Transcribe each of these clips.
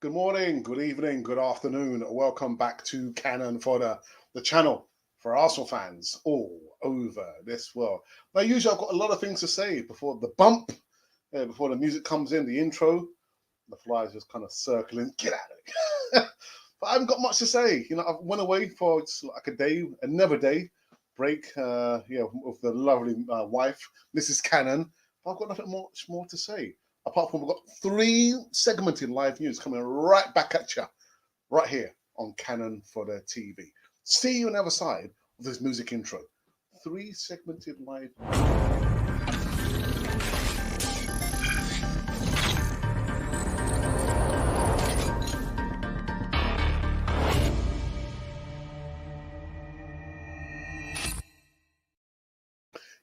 Good morning, good evening, good afternoon. Welcome back to Cannon Fodder, the channel for Arsenal fans all over this world. Now, usually I've got a lot of things to say before the bump, before the music comes in, the intro. The flies just kind of circling. Get out of it. But I haven't got much to say. I went away for just like a day, another day break, with the lovely wife, Mrs. Cannon. But I've got nothing much more to say. Apart from we've got three segmented live news coming right back at you, right here on Cannon for the TV. See you on the other side of this music intro. Three segmented live.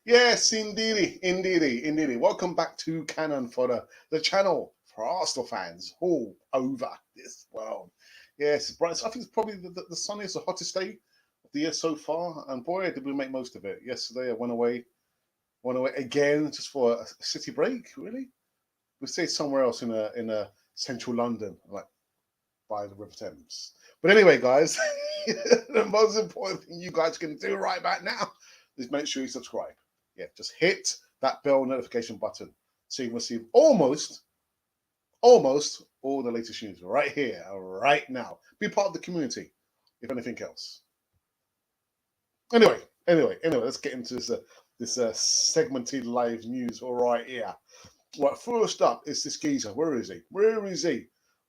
Yes, indeedy. Welcome back to Cannon for the channel for Arsenal fans all over this world. Yes, it's bright. I think it's probably the sunniest, the hottest day of the year so far. And boy, did we make most of it. Yesterday, I went away again just for a city break. Really, we stayed somewhere else in a central London, like by the River Thames. But anyway, guys, the most important thing you guys can do right about now is make sure you subscribe. Yeah, just hit that bell notification button so you can receive almost all the latest news right here, right now. Be part of the community, if anything else. Anyway, let's get into this segmented live news right here. Right, first up is this geezer. Where is he? Where is he?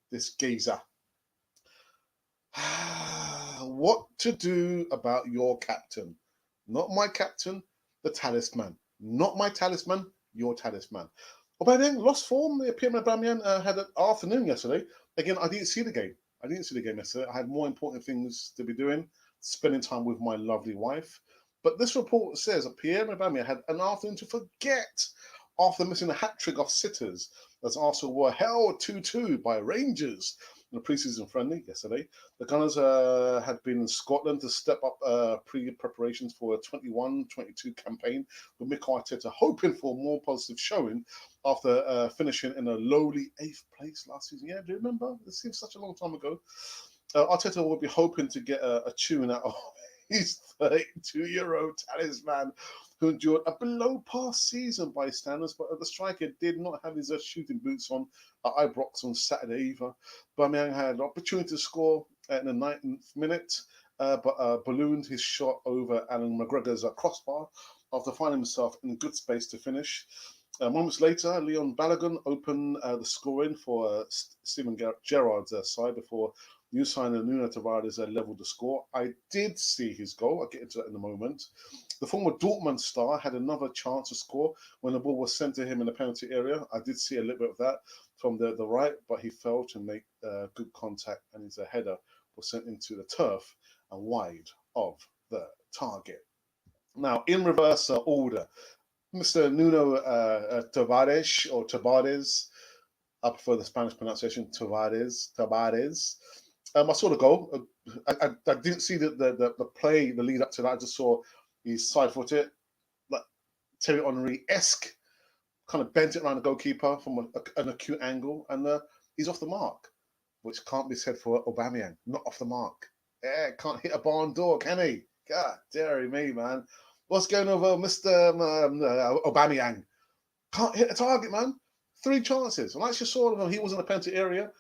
This geezer. What to do about your captain? Not my captain, the talisman. Not my talisman, your talisman. Aubameyang lost form. Aubameyang had an afternoon yesterday. Again, I didn't see the game. I didn't see the game yesterday. I had more important things to be doing, spending time with my lovely wife. But this report says that Pierre Aubameyang had an afternoon to forget after missing a hat-trick off sitters as Arsenal were held 2-2 by Rangers in a pre-season friendly yesterday. The Gunners had been in Scotland to step up pre-preparations for a 21-22 campaign, with Mikel Arteta hoping for a more positive showing after finishing in a lowly 8th place last season. Yeah, do you remember? It seems such a long time ago. Arteta will be hoping to get a tune out of his 32-year-old talisman, who endured a below-par season by standards, but the striker did not have his shooting boots on at Ibrox on Saturday either. Aubameyang had an opportunity to score in the 9th minute, but ballooned his shot over Alan McGregor's crossbar after finding himself in good space to finish. Moments later, Leon Balogun opened the scoring for Steven Gerrard's side before new signer Nuno Tavares leveled the score. I did see his goal. I'll get into that in a moment. The former Dortmund star had another chance to score when the ball was sent to him in the penalty area. I did see a little bit of that from the right, but he failed to make good contact, and his header was sent into the turf and wide of the target. Now, in reverse order, Mr. Nuno Tavares, or Tavares, I prefer the Spanish pronunciation, Tavares. I saw the goal. I didn't see the play, the lead up to that. I just saw he side footed, like Terry Henry-esque, kind of bent it around the goalkeeper from an acute angle, and he's off the mark, which can't be said for Aubameyang. Not off the mark. Yeah, can't hit a barn door, can he? God, dearie me, man. What's going over Mr. Aubameyang? Can't hit a target, man. 3 chances. And I actually saw him. He was in the penalty area,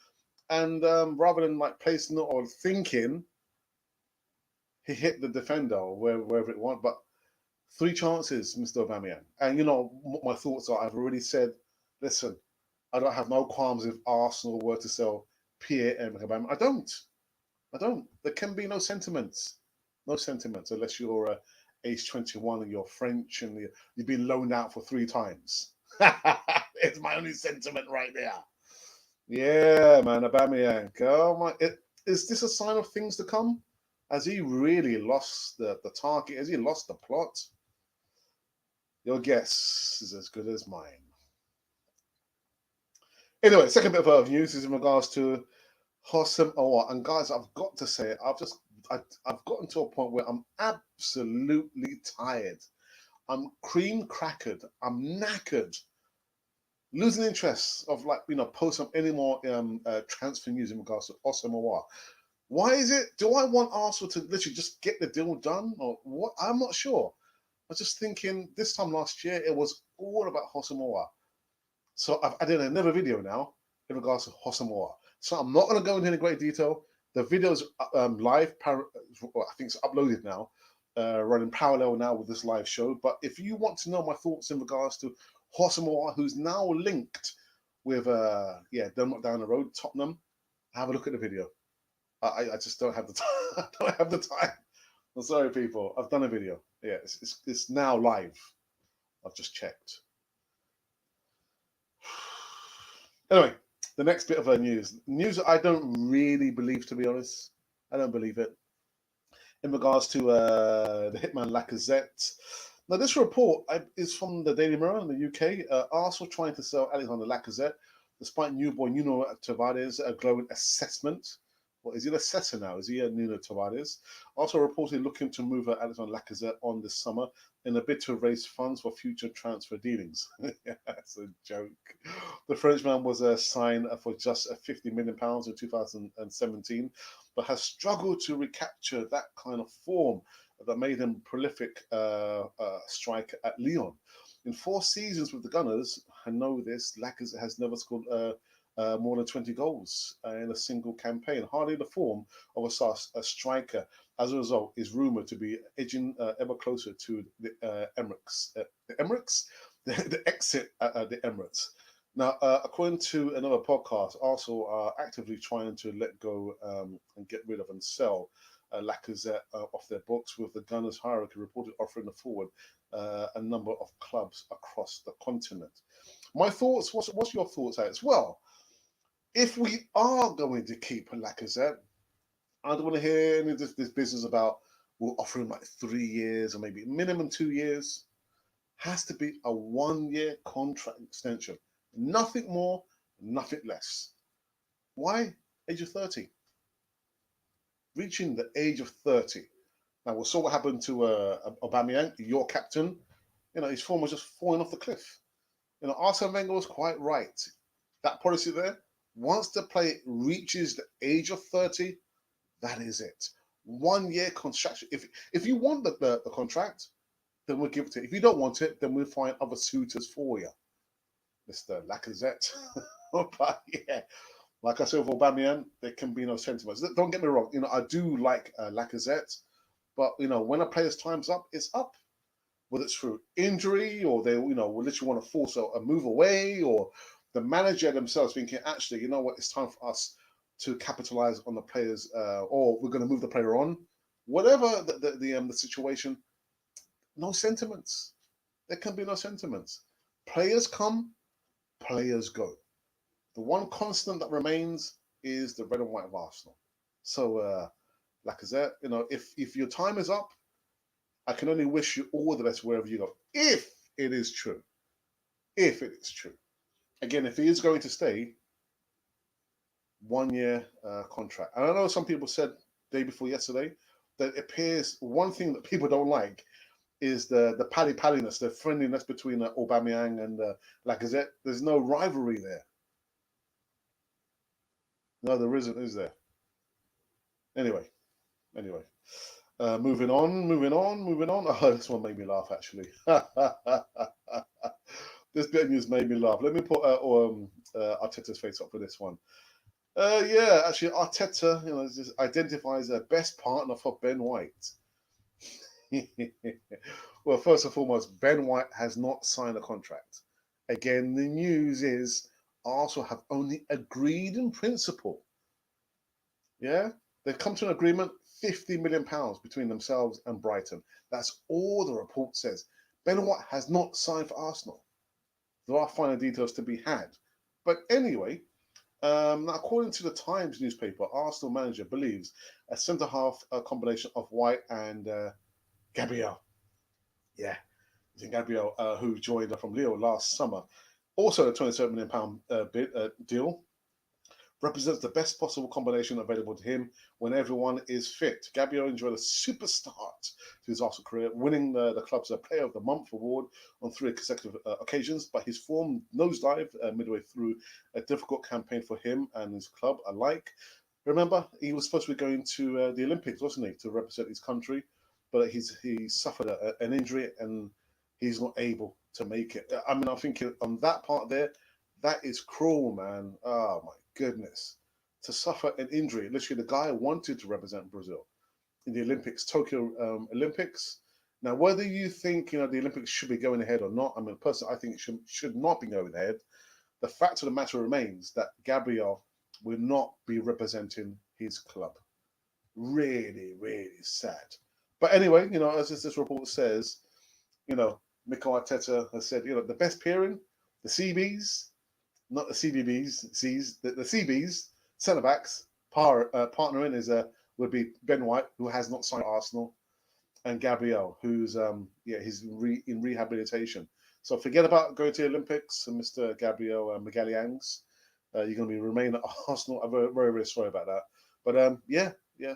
and rather than like placing it or thinking, he hit the defender or wherever it was. But 3 chances, Mr. Aubameyang. And you know what my thoughts are. I've already said, listen, I don't have no qualms if Arsenal were to sell Pierre-Emerick Aubameyang. I don't. There can be no sentiments. No sentiments unless you're age 21 and you're French and you've been loaned out for 3 times. It's my only sentiment right there. Yeah, man, Aubameyang. Oh my! Is this a sign of things to come? Has he really lost the target? Has he lost the plot? Your guess is as good as mine. Anyway, second bit of news is in regards to Hosam Awar. And guys, I've got to say, I've gotten to a point where I'm absolutely tired. I'm cream crackered. I'm knackered losing interest of posting up any more transfer news in regards to Asamoah. Why is it? Do I want Arsenal to literally just get the deal done, or what? I'm not sure. I was just thinking this time last year it was all about Asamoah. So I've added another video now in regards to Asamoah. So I'm not going to go into any great detail. The video's live. I think it's uploaded now, running parallel now with this live show. But if you want to know my thoughts in regards to Asamoah, who's now linked with Denmark down the road, Tottenham, have a look at the video. I just don't have the time. I don't have the time. I'm sorry, people. I've done a video. Yeah, it's now live. I've just checked. Anyway, the next bit of news that I don't really believe, to be honest. I don't believe it. In regards to the hitman Lacazette. Now, this report is from the Daily Mirror in the UK. Arsenal trying to sell Alexander Lacazette, despite new boy Nuno Tavares' glowing assessment. Well, is he an assessor now? Is he a Nuno Tavares? Also reportedly looking to move Alexander Lacazette on this summer in a bid to raise funds for future transfer dealings. That's a joke. The Frenchman was signed for just £50 million in 2017, but has struggled to recapture that kind of form that made him prolific striker at Lyon. In 4 seasons with the Gunners, I know this, Lacazette has never scored more than 20 goals in a single campaign. Hardly the form of a striker. As a result, is rumoured to be edging ever closer to the Emirates. The exit at the Emirates. Now, according to another podcast, Arsenal are actively trying to let go and get rid of and sell Lacazette off their books, with the Gunners hierarchy reported offering the forward a number of clubs across the continent. My thoughts, what's your thoughts, Alex? Well, if we are going to keep Lacazette, I don't want to hear any of this business about we'll offer him like 3 years or maybe minimum 2 years. Has to be a 1-year contract extension. Nothing more, nothing less. Why? Age of 30. Reaching the age of 30. Now, we saw what happened to Aubameyang, your captain. His form was just falling off the cliff. Arsene Wenger was quite right. That policy there, once the player reaches the age of 30, that is it. 1-year contract. If you want the contract, then we'll give it to you. If you don't want it, then we'll find other suitors for you. Mr. Lacazette. But yeah, like I said with Aubameyang, there can be no sentiments. Don't get me wrong. I do like Lacazette, but when a player's time's up, it's up. Whether it's through injury or they, will literally want to force a move away, or the manager themselves thinking, actually, you know what, it's time for us to capitalize on the players, or we're going to move the player on. Whatever the situation, no sentiments. There can be no sentiments. Players come, players go. The one constant that remains is the red and white of Arsenal. So, Lacazette, if your time is up, I can only wish you all the best wherever you go. If it is true. If it is true. Again, if he is going to stay, 1-year contract. And I know some people said day before yesterday that it appears one thing that people don't like is the pally-palliness, the friendliness between Aubameyang and Lacazette. There's no rivalry there. No, there isn't, is there? Anyway. Moving on. Oh, this one made me laugh, actually. This bit of news made me laugh. Let me put Arteta's face up for this one. Actually, Arteta, just identifies a best partner for Ben White. Well, first and foremost, Ben White has not signed a contract. Again, the news is Arsenal have only agreed in principle. Yeah? They've come to an agreement, £50 million between themselves and Brighton. That's all the report says. Ben White has not signed for Arsenal. There are finer details to be had. But anyway, according to the Times newspaper, Arsenal manager believes a centre-half combination of White and Gabriel. Yeah, it's Gabriel, who joined from Lille last summer. Also a £27 million deal. represents the best possible combination available to him when everyone is fit. Gabriel enjoyed a super start to his Arsenal career, winning the club's Player of the Month award on 3 consecutive occasions, but his form nosedived midway through a difficult campaign for him and his club alike. Remember, he was supposed to be going to the Olympics, wasn't he, to represent his country, but he suffered an injury and he's not able to make it. I mean, I think on that part there, that is cruel, man. Oh my goodness, to suffer an injury. Literally, the guy wanted to represent Brazil in the Olympics, Tokyo Olympics. Now, whether you think the Olympics should be going ahead or not, I mean, personally, I think it should not be going ahead. The fact of the matter remains that Gabriel will not be representing his club. Really, really sad. But anyway, as this report says, Mikel Arteta has said, the best pairing, the CBs, not the CBBs, the CBs, centre backs, partnering would be Ben White, who has not signed Arsenal, and Gabriel, who's he's in rehabilitation. So forget about going to the Olympics, and Mr. Gabriel Magalhães. You're going to be remain at Arsenal. I'm very, very, very sorry about that. But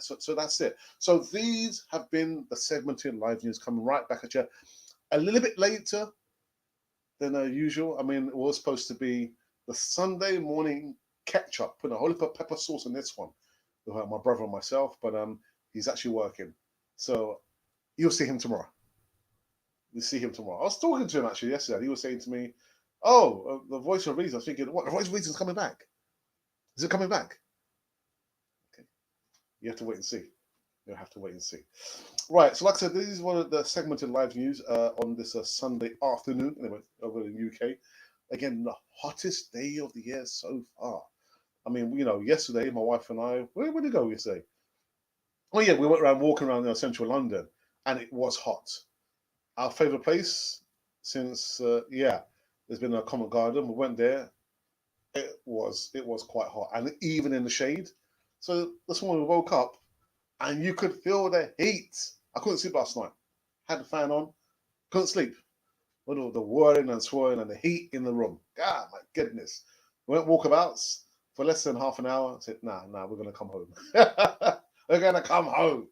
so that's it. So these have been the segmented live news coming right back at you. A little bit later than usual. I mean, it was supposed to be the Sunday morning catch-up, putting a whole heap of pepper sauce on this one with my brother and myself, but he's actually working. So you'll see him tomorrow. You'll see him tomorrow. I was talking to him actually yesterday. He was saying to me, the Voice of Reason. I was thinking, what? The Voice of Reason is coming back. Is it coming back? Okay. You have to wait and see. You'll have to wait and see. Right, so like I said, this is one of the segmented live news on this Sunday afternoon, anyway, over in the UK. Again, the hottest day of the year so far. I mean, yesterday, my wife and I, where did we go yesterday? Oh, yeah, we went around walking around central London, and it was hot. Our favourite place since, there's been a Covent Garden. We went there. It was quite hot, and even in the shade. So this morning we woke up, and you could feel the heat. I couldn't sleep last night. Had the fan on, couldn't sleep. With all the whirring and swirling and the heat in the room. God, my goodness. We went walkabouts for less than half an hour. I said, nah, we're going to come home. We're going to come home.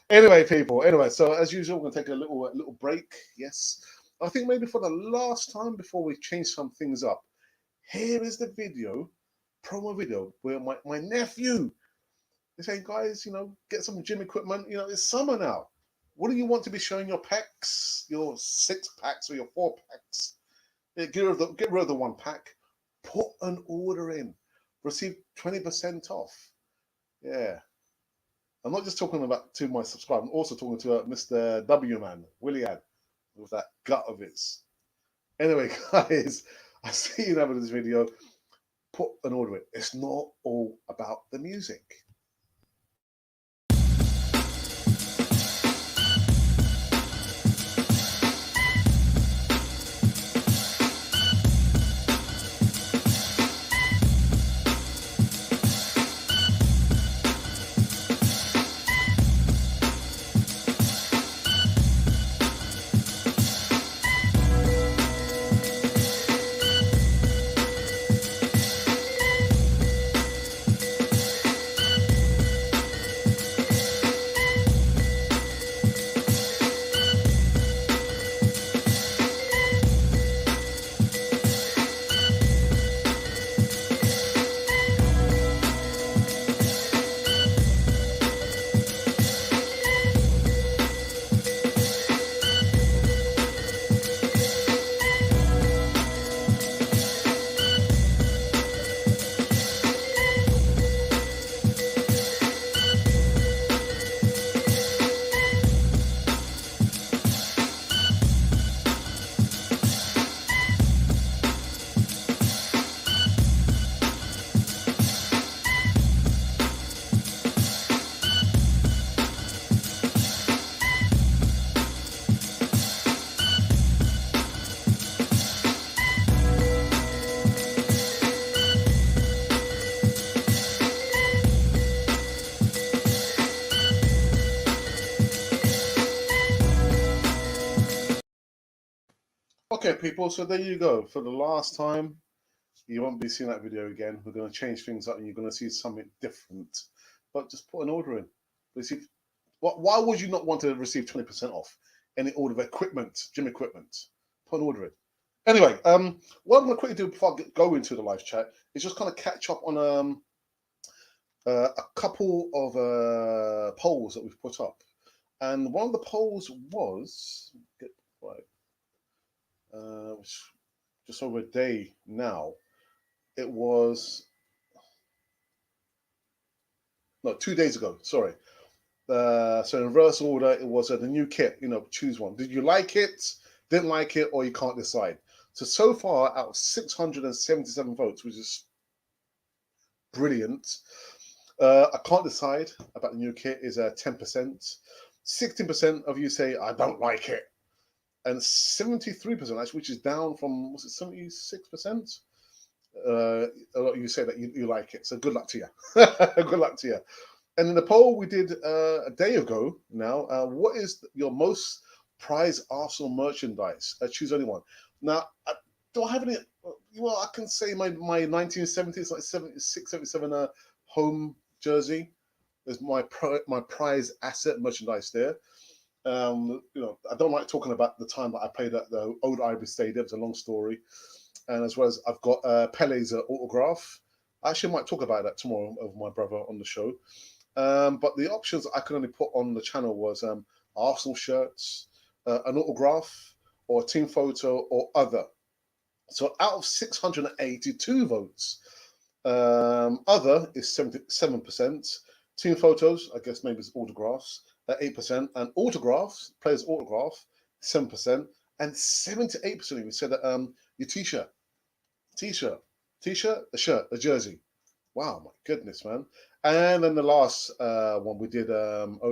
Anyway, people. Anyway, so as usual, we're going to take a little break. Yes. I think maybe for the last time before we change some things up. Here is the promo video, where my nephew is saying, guys, get some gym equipment. It's summer now. What do you want to be showing your pecs, your 6 packs or your 4 packs? Get rid of the 1 pack. Put an order in. Receive 20% off. Yeah. I'm not just talking about to my subscribers. I'm also talking to Mr. W-Man, Willian, with that gut of his. Anyway, guys, I see you in this video. Put an order in. It's not all about the music. Okay, people, so there you go. For the last time, You won't be seeing that video again. We're going to change things up and you're going to see something different. But just put an order in. Receive. Why would you not want to receive 20% off any order of equipment, gym equipment? Put an order in. Anyway, what I'm going to quickly do before I go into the live chat is just kind of catch up on a couple of polls that we've put up. And one of the polls was, just over a day now. It was, no, 2 days ago, sorry. So in reverse order, it was the new kit, choose one. Did you like it, didn't like it, or you can't decide? So far, out of 677 votes, which is brilliant, I can't decide about the new kit is 10%. 16% of you say, I don't like it. And 73%, actually, which is down from, was it 76%? A lot of you say that you like it. So good luck to you. Good luck to you. And in the poll we did a day ago now, what is your most prized Arsenal merchandise? Choose only one. Now, do I have any? Well, I can say my 1970s, like 76, 77 home jersey. There's my prize asset merchandise there. I don't like talking about the time that I played at the old Ivory Stadium. It's a long story. And as well as I've got Pele's autograph. I actually might talk about that tomorrow with my brother on the show. But the options I could only put on the channel was Arsenal shirts, an autograph, or a team photo, or other. So out of 682 votes, other is 77%. Team photos, I guess maybe it's autographs, 8%. And autographs, players' autograph, 7%. And 78% of you said that your t-shirt, a shirt, a jersey. Wow, my goodness, man. And then the last one we did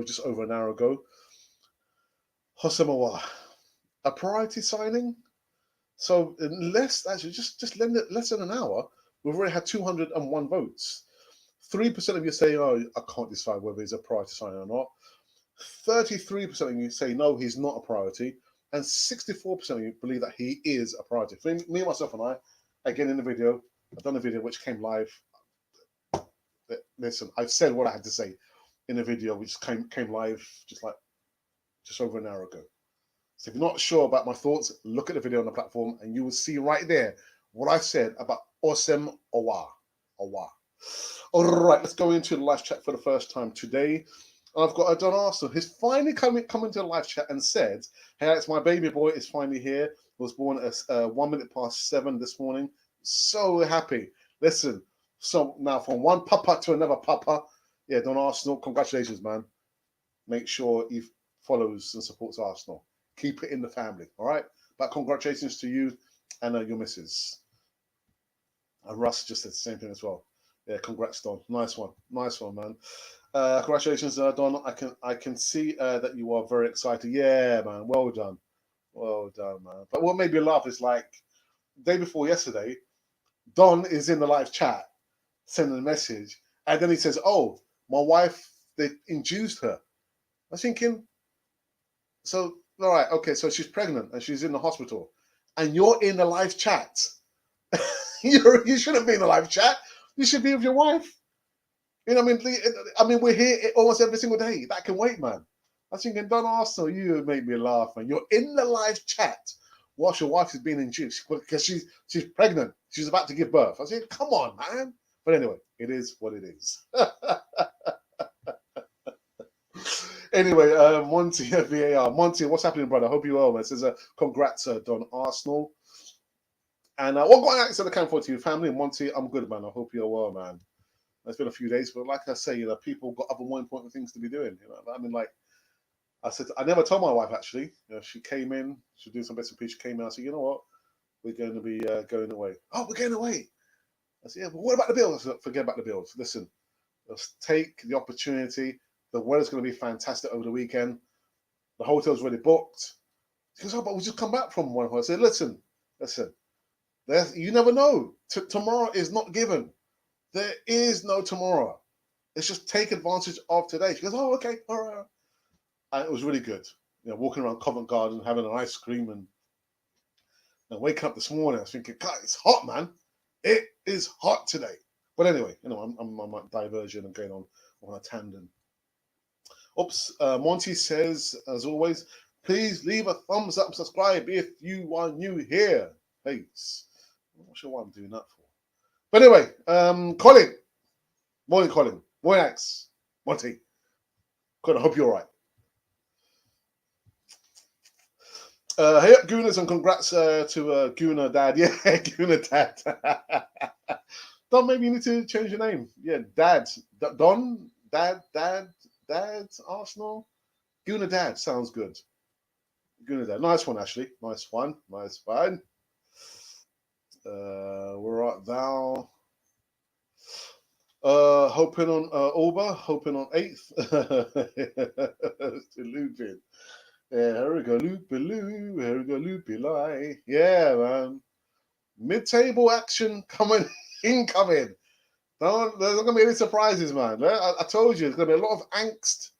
just over an hour ago, Aubameyang, a priority signing. So in less than an hour, we've already had 201 votes. 3% of you say, oh, I can't decide whether he's a priority signing or not. 33% of you say, no, he's not a priority. And 64% of you believe that he is a priority. For me, myself, and I, again, in the video, I've done a video which came live. Listen, I've said what I had to say in a video which came live just over an hour ago. So if you're not sure about my thoughts, look at the video on the platform and you will see right there what I said about Aubameyang. All right, let's go into the live chat for the first time today. I've got a Don Arsenal. He's finally come into the live chat and said, hey, it's my baby boy is finally here. Was born at 1 minute past 7 this morning. So happy. Listen, so now from one papa to another papa. Yeah, Don Arsenal, congratulations, man. Make sure he follows and supports Arsenal. Keep it in the family, all right? But congratulations to you and your missus. And Russ just said the same thing as well. Yeah, congrats, Don. Nice one, man. Congratulations, Don. I can see that you are very excited. Yeah, man. Well done, man. But what made me laugh is like the day before yesterday, Don is in the live chat sending a message, and then he says, "Oh, my wife, they induced her." I was thinking, so all right, okay, so she's pregnant and she's in the hospital, and you're in the live chat. You shouldn't be in the live chat. You should be with your wife. You know what I mean? We're here almost every single day. That can wait, man. I was thinking, Don Arsenal, you make me laugh, man. You're in the live chat whilst your wife is being induced because she's pregnant. She's about to give birth. I said, come on, man. But anyway, it is what it is. Anyway, Monty at VAR. Monty, what's happening, brother? I hope you're well, man. It says, congrats, Don Arsenal. And what got an accent account for to you, family? Monty, I'm good, man. I hope you're well, man. It's been a few days, but like I say, people got other more important things to be doing. I mean, like I said, I never told my wife actually. She came in, she did some bits and pieces. She came in, I said, you know what, we're going to be going away. Oh, we're going away. I said, yeah, but what about the bills? I said, forget about the bills. Listen, let's take the opportunity. The weather's going to be fantastic over the weekend. The hotel's already booked. She goes, oh, but we just come back from one. I said, listen. You never know. Tomorrow is not given. There is no tomorrow. Let's just take advantage of today. She goes, oh, okay, all right. And it was really good. Walking around Covent Garden, having an ice cream, and waking up this morning, I was thinking, God, it's hot, man. It is hot today. But anyway, I'm on diversion and going on a tangent. Oops, Monty says, as always, please leave a thumbs up, subscribe if you are new here. Thanks. I'm not sure what I'm doing that for. But anyway, Colin. Morning, Colin. Morning, Axe. Monty. Colin, I hope you're all right. Hey up, Gooners, and congrats to Gooner Dad. Yeah, Gooner Dad. Don, maybe you need to change your name. Yeah, Dad. Don? Dad? Arsenal? Gooner Dad sounds good. Gooner Dad. Nice one, Ashley. Nice one. Nice one. Where art thou? Hoping on Auba, hoping on 8th. To Lupin. Yeah, here we go, Loopy Loo. Here we go, Loopy Lie. Yeah, man. Mid-table action coming, incoming. No, there's not going to be any surprises, man. I told you, there's going to be a lot of angst.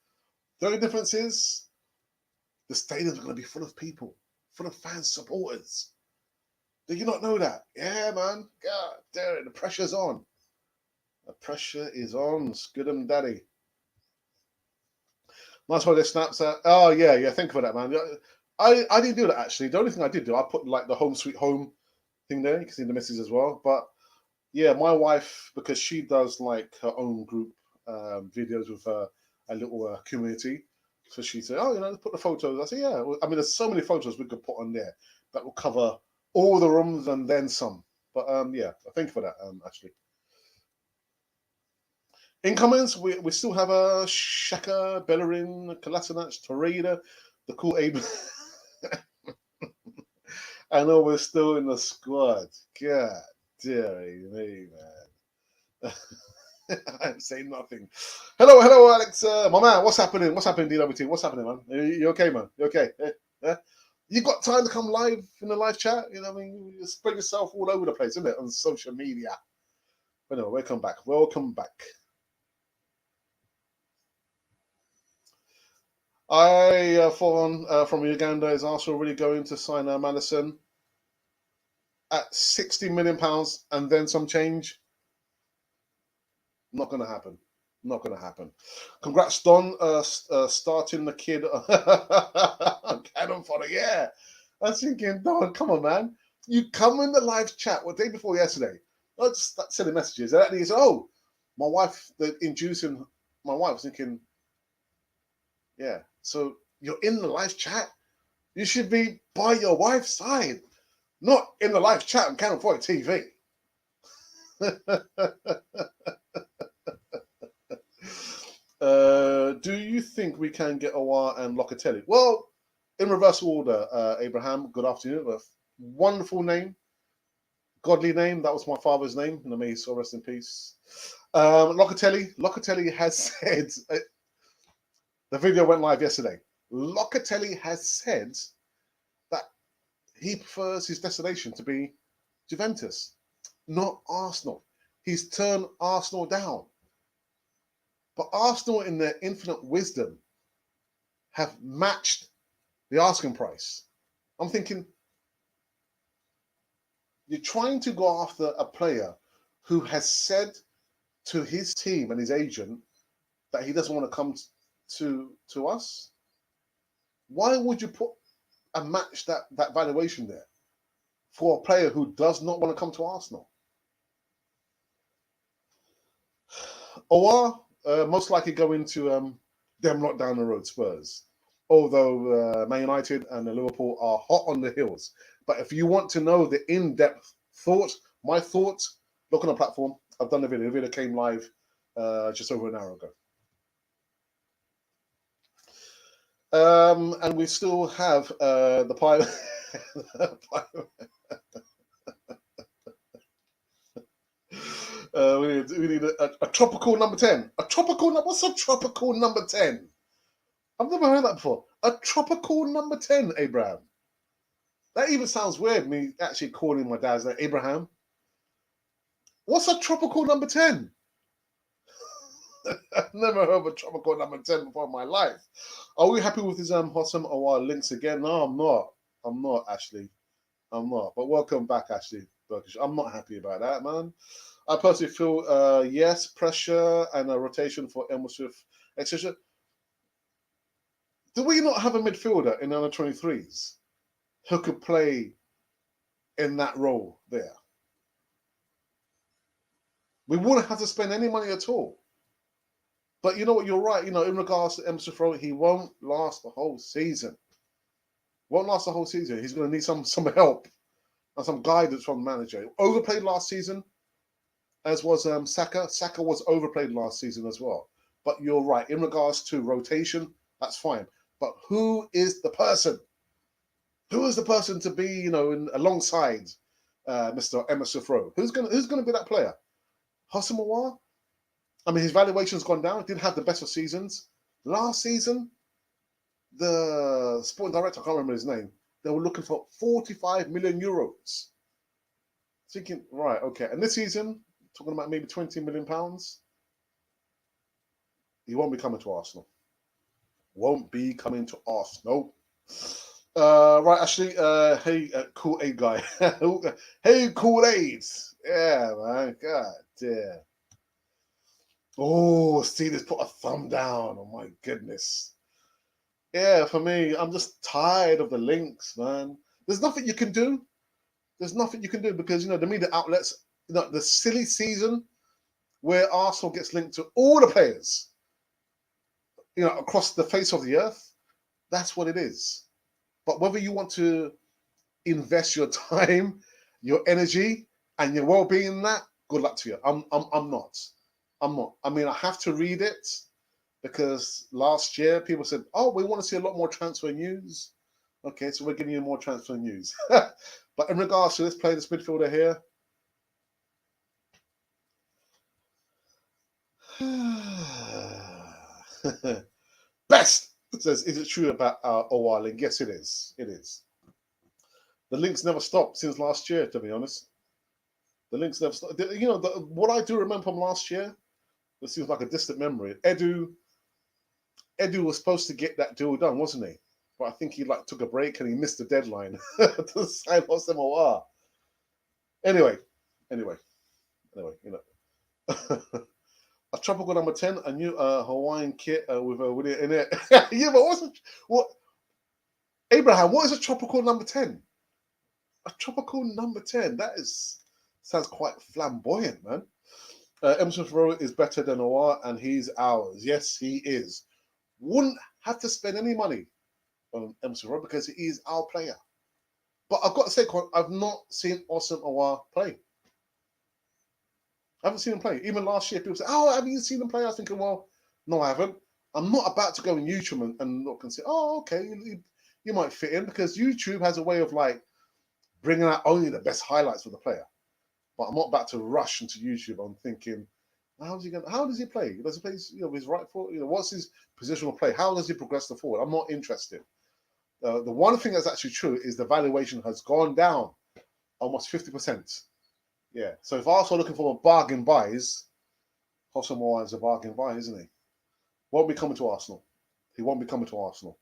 The only difference is the stadium's going to be full of people, full of fans, supporters. Do you not know that? Yeah, man. God damn it, the pressure's on. The pressure is on. Scudam Daddy. Nice holiday snaps. Oh, yeah. Think about that, man. I didn't do that, actually. The only thing I did do, I put like the home sweet home thing there. You can see the missus as well. But yeah, my wife, because she does like her own group videos with a little community. So she said, oh, let's put the photos. I said, yeah. I mean, there's so many photos we could put on there that will cover all the rooms and then some. But yeah, thank you for that, actually. Incomings, we still have a Shaka, Bellerin, Kolasinac, Torreira, the cool Abe. I know we're still in the squad. God dear me, man. I'm saying nothing. Hello, Alex. My man, what's happening? What's happening, DWT? What's happening, man? You okay, man? You okay? Yeah? You got time to come live in the live chat? You know what I mean? You spread yourself all over the place, isn't it? On social media. But no, welcome back. Welcome back. From Uganda, is Arsenal really going to sign Madison at £60 million and then some change? Not going to happen. Not going to happen. Congrats, Don, starting the kid. Cannon fodder, yeah. I was thinking, Don, come on, man. You come in the live chat day before yesterday. I just start sending messages. And he said, oh, my wife, inducing my wife was thinking, yeah. So you're in the live chat. You should be by your wife's side, not in the live chat on Cannon Fodder TV. Do you think we can get Aouar and Locatelli? Well, in reverse order, Abraham, good afternoon. A wonderful name, godly name. That was my father's name. And may he so rest in peace. Locatelli has said, the video went live yesterday. Locatelli has said that he prefers his destination to be Juventus, not Arsenal. He's turned Arsenal down. But Arsenal, in their infinite wisdom, have matched the asking price. I'm thinking, you're trying to go after a player who has said to his team and his agent that he doesn't want to come to us. Why would you put a match that valuation there for a player who does not want to come to Arsenal? Or most likely going to them lot down the road, Spurs. Although Man United and Liverpool are hot on the heels. But if you want to know the in-depth thoughts, my thoughts, look on the platform. I've done the video. The video came live just over an hour ago. And we still have the pilot. We need a tropical number 10. What's a tropical number 10? I've never heard that before. A tropical number 10, Abraham. That even sounds weird, me actually calling my dad's name Abraham. What's a tropical number 10? I've never heard of a tropical number 10 before in my life. Are we happy with his Hossam Aouar links again? No, I'm not. I'm not, Ashley. I'm not. But welcome back, Ashley. Turkish. I'm not happy about that, man. I personally feel yes, pressure and a rotation for Emil Smith, etc. Do we not have a midfielder in under 23s who could play in that role there? We wouldn't have to spend any money at all. But you know what? You're right. You know, in regards to Emil Smith Rowe, he won't last the whole season. Won't last the whole season. He's going to need some help and some guidance from the manager. Overplayed last season, as was Saka. Saka was overplayed last season as well. But you're right. In regards to rotation, that's fine. But who is the person? Who is the person to be, you know, alongside Mr. Emil Smith Rowe? Who's gonna be that player? Hosam Aouar? I mean, his valuation's gone down. Didn't have the best of seasons. Last season, the sporting director, I can't remember his name, they were looking for 45 million euros. Thinking, right, okay. And this season, talking about maybe 20 million pounds, he won't be coming to Arsenal. Won't be coming to Arsenal. Right, Ashley. Hey, Cool Aid guy. Hey, Cool Aid. Yeah, man. God damn. Oh, see this put a thumb down. Oh my goodness. Yeah, for me, I'm just tired of the links, man. There's nothing you can do. There's nothing you can do because, you know, the media outlets, you know, the silly season where Arsenal gets linked to all the players, you know, across the face of the earth. That's what it is. But whether you want to invest your time, your energy, and your well-being in that, good luck to you. I'm not. I'm not. I mean, I have to read it because last year people said, "Oh, we want to see a lot more transfer news." Okay, so we're giving you more transfer news. But in regards to this player, this midfielder here, best says, "Is it true about Owaling?" Yes, it is. It is. The links never stopped since last year, to be honest. The links never stopped. You know, what I do remember from last year, this seems like a distant memory. Edu was supposed to get that deal done, wasn't he? But I think he like took a break and he missed the deadline to sign Hosam Aouar. Anyway, you know. A tropical number 10, a new Hawaiian kit with it in it. Yeah, but what Abraham, what is a tropical number 10? A tropical number 10. Sounds quite flamboyant, man. Emerson Ferrero is better than Aouar and he's ours. Yes, he is. Wouldn't have to spend any money on Emerson Ferrero because he is our player. But I've got to say, I've not seen Hosam Aouar play. I haven't seen him play. Even last year, people say, "Oh, have you seen him play?" I was thinking, well, no, I haven't. I'm not about to go on YouTube and look and say, "Oh, okay, you might fit in," because YouTube has a way of like bringing out only the best highlights for the player. But I'm not about to rush into YouTube. I'm thinking, how does he play? Does he play his right foot? What's his positional play? How does he progress the forward? I'm not interested. The one thing that's actually true is the valuation has gone down almost 50%. Yeah. So if Arsenal are looking for bargain buys, Hosam Aouar is a bargain buy, isn't he? Won't be coming to Arsenal. He won't be coming to Arsenal.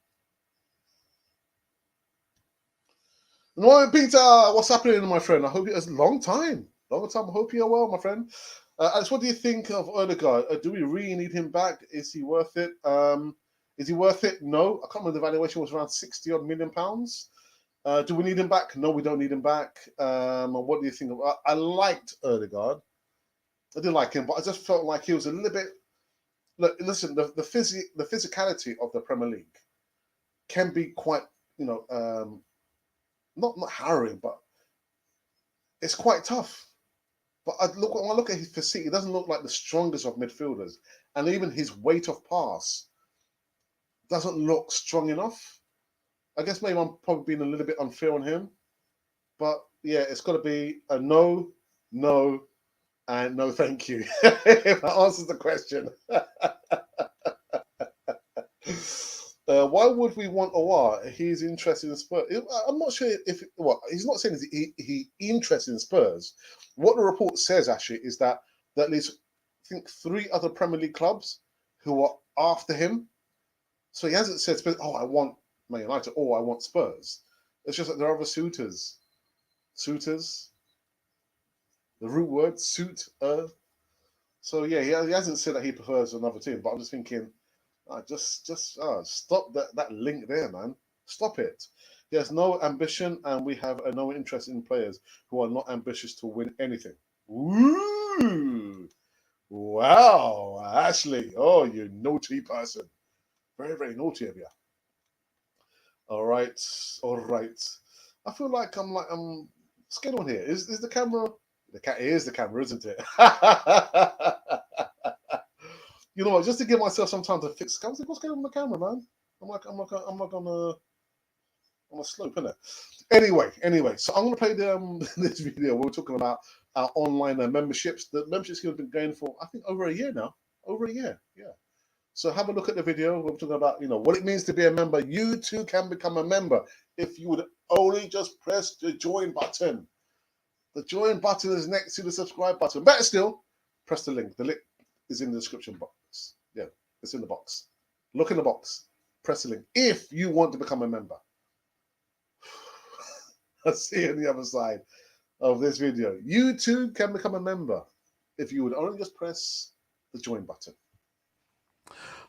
No, Peter, what's happening, my friend? I hope it's a long time. Long time. I hope you're well, my friend. Alex, what do you think of Odegaard? Do we really need him back? Is he worth it? Is he worth it? No. I can't remember the valuation was around 60 odd million pounds. Do we need him back? No, we don't need him back. What do you think of? I liked Odegaard. I did like him, but I just felt like he was a little bit. Look, listen, the physicality of the Premier League can be quite, not harrowing, but it's quite tough. But when I look at his physique, he doesn't look like the strongest of midfielders, and even his weight of pass doesn't look strong enough. I guess maybe I'm probably being a little bit unfair on him, but yeah, it's got to be a no, and no, thank you. If that answers the question. Why would we want Aouar? He's interested in Spurs. I'm not sure if he's not saying he interested in Spurs. What the report says actually is that at least I think 3 other Premier League clubs who are after him. So he hasn't said Spurs. Oh, I want Man United. Oh, I want Spurs. It's just that there are other suitors. The root word suit. So yeah, he hasn't said that he prefers another team, but I'm just thinking, just stop that link there, man. Stop it. He has no ambition, and we have no interest in players who are not ambitious to win anything. Ooh, wow, Ashley. Oh, you naughty person. Very, very naughty of you. All right, all right. I feel like I'm scared on here. Is the camera? The cat is the camera, isn't it? You know what? Just to give myself some time to fix. I was like, what's going on with the camera, man? I'm like on a slope, innit? Anyway. So I'm gonna play this video. We're talking about our online memberships. The membership scheme has been going for I think over a year now. Over a year, yeah. So have a look at the video. We're talking about what it means to be a member. You too can become a member if you would only just press the join button. The join button is next to the subscribe button. Better still, press the link. The link is in the description box. Yeah, it's in the box. Look in the box. Press the link if you want to become a member. I'll see you on the other side of this video. You too can become a member if you would only just press the join button.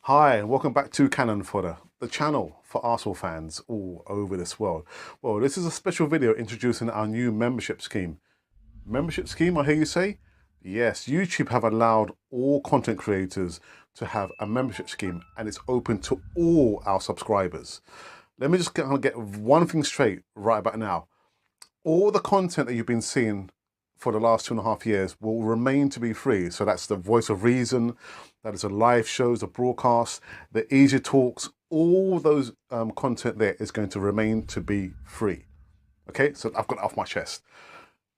Hi, and welcome back to Cannon Fodder, the channel for Arsenal fans all over this world. Well, this is a special video introducing our new membership scheme. Membership scheme, I hear you say? Yes, YouTube have allowed all content creators to have a membership scheme, and it's open to all our subscribers. Let me just get one thing straight right about now. All the content that you've been seeing for the last 2.5 years will remain to be free. So that's the Voice of Reason, that is the live shows, the broadcasts, the easy talks, all those content there is going to remain to be free. Okay, so I've got it off my chest.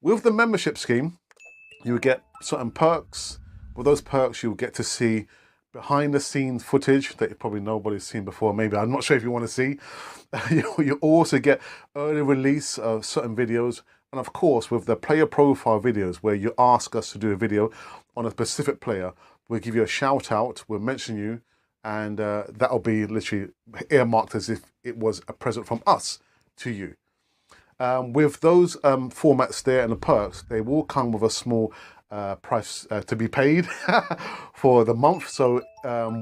With the membership scheme, you will get certain perks. With those perks, you'll get to see behind the scenes footage that probably nobody's seen before. Maybe, I'm not sure if you want to see. You also get early release of certain videos. And of course, with the player profile videos where you ask us to do a video on a specific player, we'll give you a shout out, we'll mention you, and that'll be literally earmarked as if it was a present from us to you. With those formats there and the perks, they will come with a small price to be paid for the month. So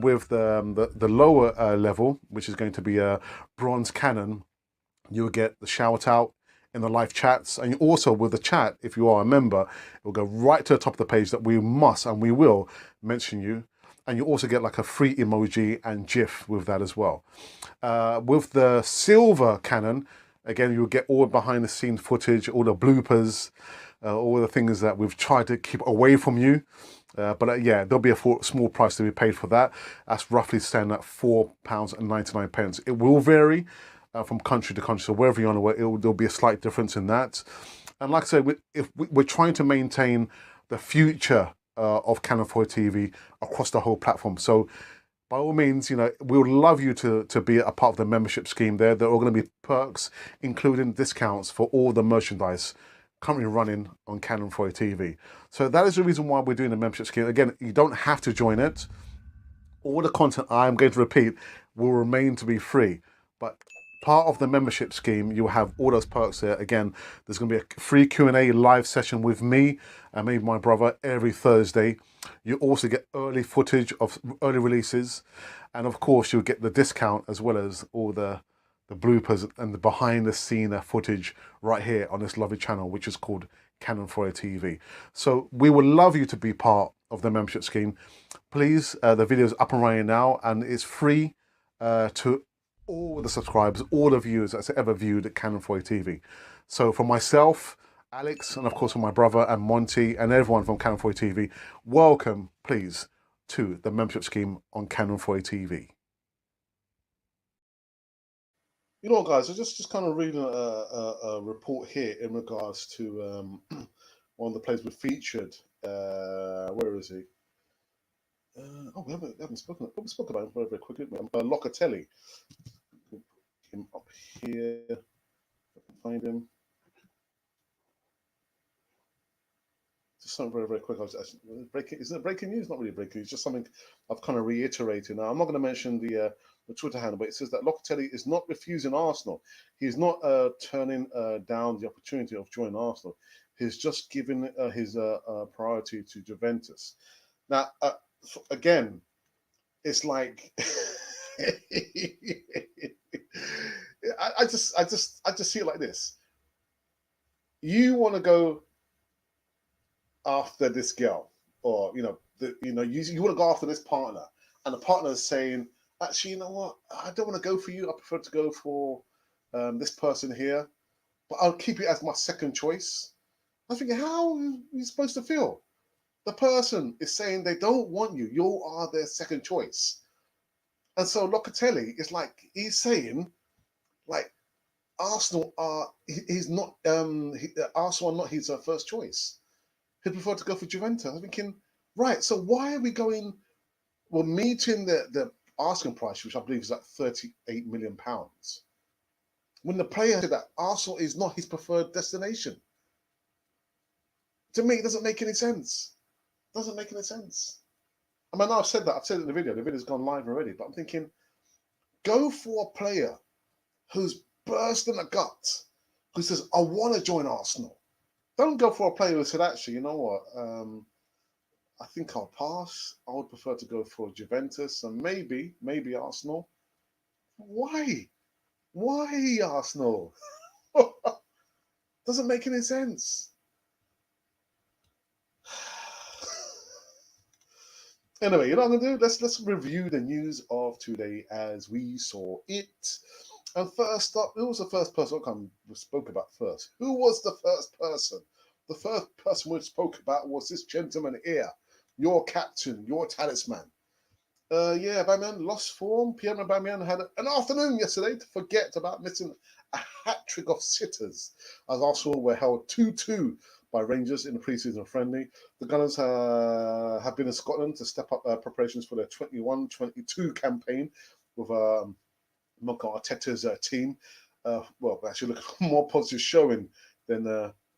with the lower level, which is going to be a bronze cannon, you'll get the shout out in the live chats, and also with the chat, if you are a member, it will go right to the top of the page that we must and we will mention you. And you also get like a free emoji and GIF with that as well. With the silver cannon, again, you'll get all behind the scenes footage, all the bloopers, all the things that we've tried to keep away from you. But yeah, there'll be a small price to be paid for that. That's roughly standing at £4.99. It will vary from country to country. So wherever you're on the way, there'll be a slight difference in that. And like I said, we're trying to maintain the future of Cannon Fodder TV across the whole platform. So by all means, we would love you to be a part of the membership scheme there. There are going to be perks, including discounts for all the merchandise currently running on Cannon Fodder TV. So that is the reason why we're doing the membership scheme. Again, you don't have to join it. All the content I'm going to repeat will remain to be free. But part of the membership scheme, you'll have all those perks there. Again, there's going to be a free Q&A live session with me and maybe my brother every Thursday. You also get early footage of early releases. And of course, you'll get the discount as well as all the bloopers and the behind the scene footage right here on this lovely channel, which is called Cannon Fodder TV. So we would love you to be part of the membership scheme. Please, the video is up and running now, and it's free to all the subscribers, all the viewers that's ever viewed Cannon Fodder TV. So for myself, Alex, and of course for my brother and Monty and everyone from Cannon Fodder TV, welcome, please, to the membership scheme on Cannon Fodder TV. You know what, guys, I just kind of reading a report here in regards to one of the players we featured. Where is he? We haven't spoken. We spoke about him very, very quickly. Locatelli. Put him up here. If I can find him. Just something very, very quick. Isn't it breaking news? Not really breaking news. Just something I've kind of reiterated. Now, I'm not going to mention the Twitter handle, but it says that Locatelli is not refusing Arsenal. He's not turning down the opportunity of joining Arsenal. he's just given his priority to Juventus. Now, again, it's like I just see it like this. You want to go after this girl, or you want to go after this partner, and the partner is saying, actually, you know what, I don't want to go for you. I prefer to go for this person here, but I'll keep it as my second choice. I think, how are you supposed to feel? The person is saying they don't want you. You are their second choice. And so Locatelli is like, he's saying, like, Arsenal are, he's not, Arsenal are not his first choice. He'd prefer to go for Juventus. I'm thinking, right, so why are we going, we're meeting the asking price, which I believe is like £38 million, when the player said that Arsenal is not his preferred destination? To me, it doesn't make any sense. Doesn't make any sense. I mean, I've said that. I've said it in the video. The video's gone live already. But I'm thinking, go for a player who's burst in the gut, who says, I want to join Arsenal. Don't go for a player who said, actually, you know what? I think I'll pass. I would prefer to go for Juventus and maybe Arsenal. Why? Why Arsenal? Doesn't make any sense. Anyway, you know what I'm gonna do? Let's review the news of today as we saw it. And first up, who was the first person we spoke about first? Who was the first person? The first person we spoke about was this gentleman here, your captain, your talisman. Yeah, Aubameyang lost form. Pierre Aubameyang had an afternoon yesterday to forget about missing a hat-trick of sitters as Arsenal were held 2-2 by Rangers in the pre-season friendly. The Gunners have been in Scotland to step up preparations for their 21-22 campaign with Mikel Arteta's team. Well, actually, look at more positive showing than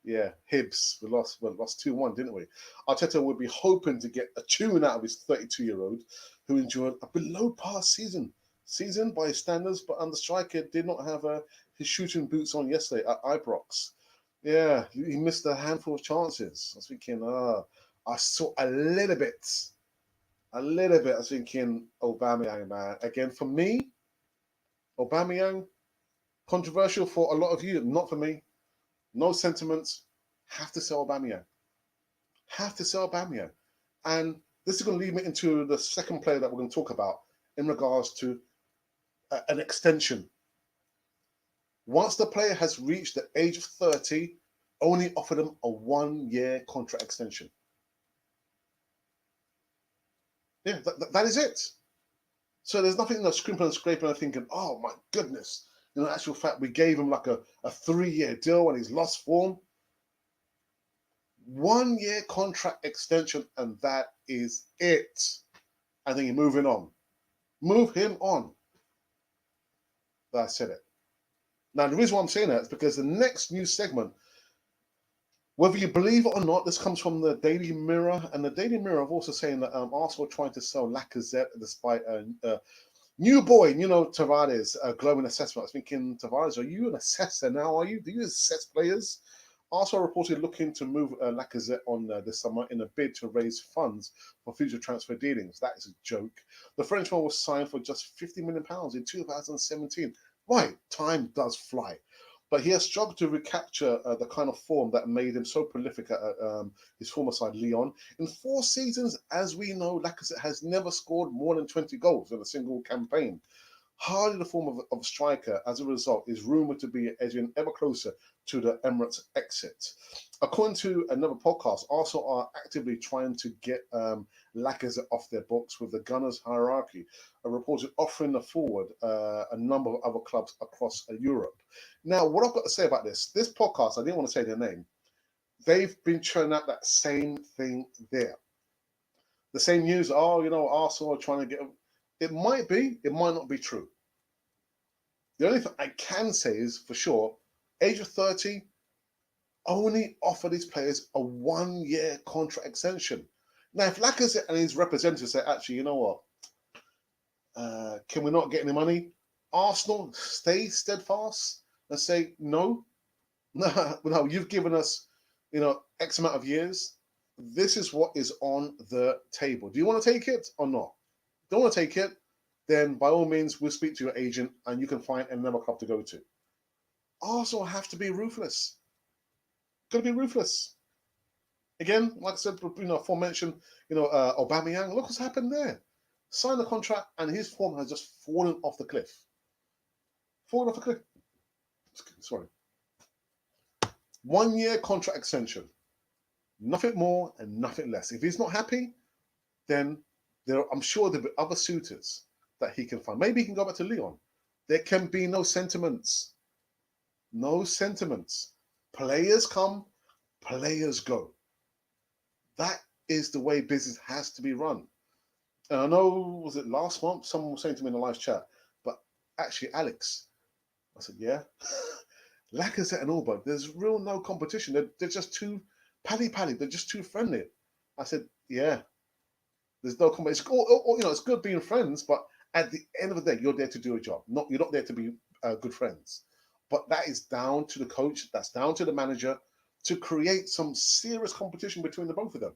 Hibs. We lost 2-1, didn't we? Arteta would be hoping to get a tune out of his 32-year-old, who endured a below-par season by his standards, but the striker did not have his shooting boots on yesterday at Ibrox. Yeah, he missed a handful of chances. I was thinking, I saw a little bit. I was thinking, Aubameyang, man. Again, for me, Aubameyang, controversial for a lot of you, not for me. No sentiments. Have to sell Aubameyang. And this is going to lead me into the second player that we're going to talk about in regards to an extension. Once the player has reached the age of 30, only offer them a 1-year contract extension. Yeah, that is it. So there's nothing scrimping and scraping and thinking, oh my goodness. In actual fact, we gave him like a 3-year deal and he's lost form. 1-year contract extension, and that is it. And then you're moving on. Move him on. That said it. Now, the reason why I'm saying that is because the next news segment, whether you believe it or not, this comes from the Daily Mirror. And the Daily Mirror have also saying that Arsenal are trying to sell Lacazette despite new boy, Tavares, glowing assessment. I was thinking, Tavares, are you an assessor now? Are you? Do you assess players? Arsenal reported looking to move Lacazette on this summer in a bid to raise funds for future transfer dealings. That is a joke. The Frenchman was signed for just £50 million in 2017. Right, time does fly. But he has struggled to recapture the kind of form that made him so prolific at his former side, Lyon. In 4 seasons, as we know, Lacazette has never scored more than 20 goals in a single campaign. Hardly the form of a striker, as a result, is rumoured to be edging ever closer to the Emirates exit. According to another podcast, Arsenal are actively trying to get Lacazette off their books, with the Gunners hierarchy reported offering the forward a number of other clubs across Europe. Now, what I've got to say about this podcast, I didn't want to say their name, they've been churning out that same thing there. The same news, Arsenal are trying to get... It might be, it might not be true. The only thing I can say is, for sure, age of 30, only offer these players a 1-year contract extension. Now, if Lacazette and his representatives say, actually, you know what, can we not get any money? Arsenal stay steadfast and say, no, you've given us X amount of years. This is what is on the table. Do you want to take it or not? Don't want to take it? Then by all means, we'll speak to your agent and you can find another club to go to. Arsenal have to be ruthless. Got to be ruthless. Again, like I said, aforementioned, Aubameyang. Look what's happened there. Signed the contract and his form has just fallen off the cliff. Fallen off the cliff. Sorry. 1 year contract extension. Nothing more and nothing less. If he's not happy, then I'm sure there'll be other suitors that he can find. Maybe he can go back to Lyon. There can be no sentiments. No sentiments. Players come, players go. That is the way business has to be run. And I know, was it last month? Someone was saying to me in the live chat, but actually, Alex, I said, yeah. Lacazette and Alba, there's real no competition. They're just too pally. They're just too friendly. I said, yeah. There's no competition. It's good being friends, but at the end of the day, you're there to do a job. You're not there to be good friends. But that is down to the coach. That's down to the manager to create some serious competition between the both of them.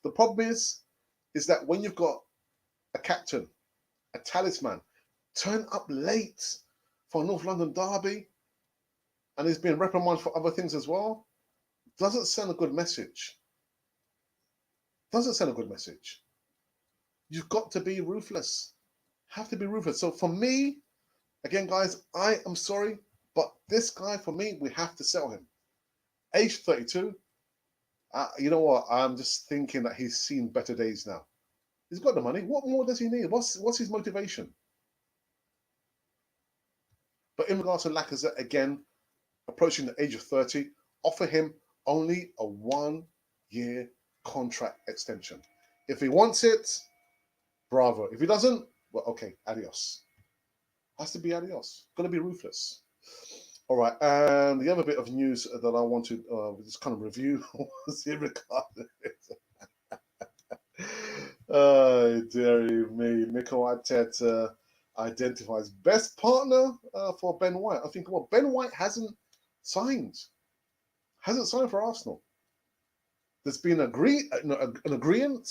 The problem is that when you've got a captain, a talisman, turn up late for a North London derby, and he's been reprimanded for other things as well, doesn't send a good message. Doesn't send a good message. You've got to be ruthless. Have to be ruthless. So for me, again, guys, I am sorry, but this guy, for me, we have to sell him. Age 32. You know what? I'm just thinking that he's seen better days now. He's got the money. What more does he need? What's his motivation? But in regards to Lacazette, again, approaching the age of 30, offer him only a 1 year contract extension. If he wants it, bravo. If he doesn't, well, okay, adios. Has to be adios. Got to be ruthless. All right, and the other bit of news that I want to just kind of review was in regard to oh, dearie me. Mikel Arteta identifies best partner for Ben White. I think, well, Ben White hasn't signed for Arsenal. There's been an agreement.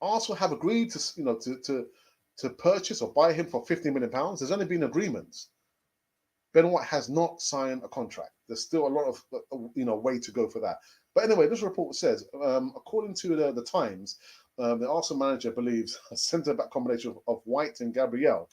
Arsenal have agreed to purchase or buy him for £50 million. There's only been agreements. Ben White has not signed a contract. There's still a lot of way to go for that. But anyway, this report says, according to the Times, the Arsenal manager believes a centre-back combination of White and Gabriel,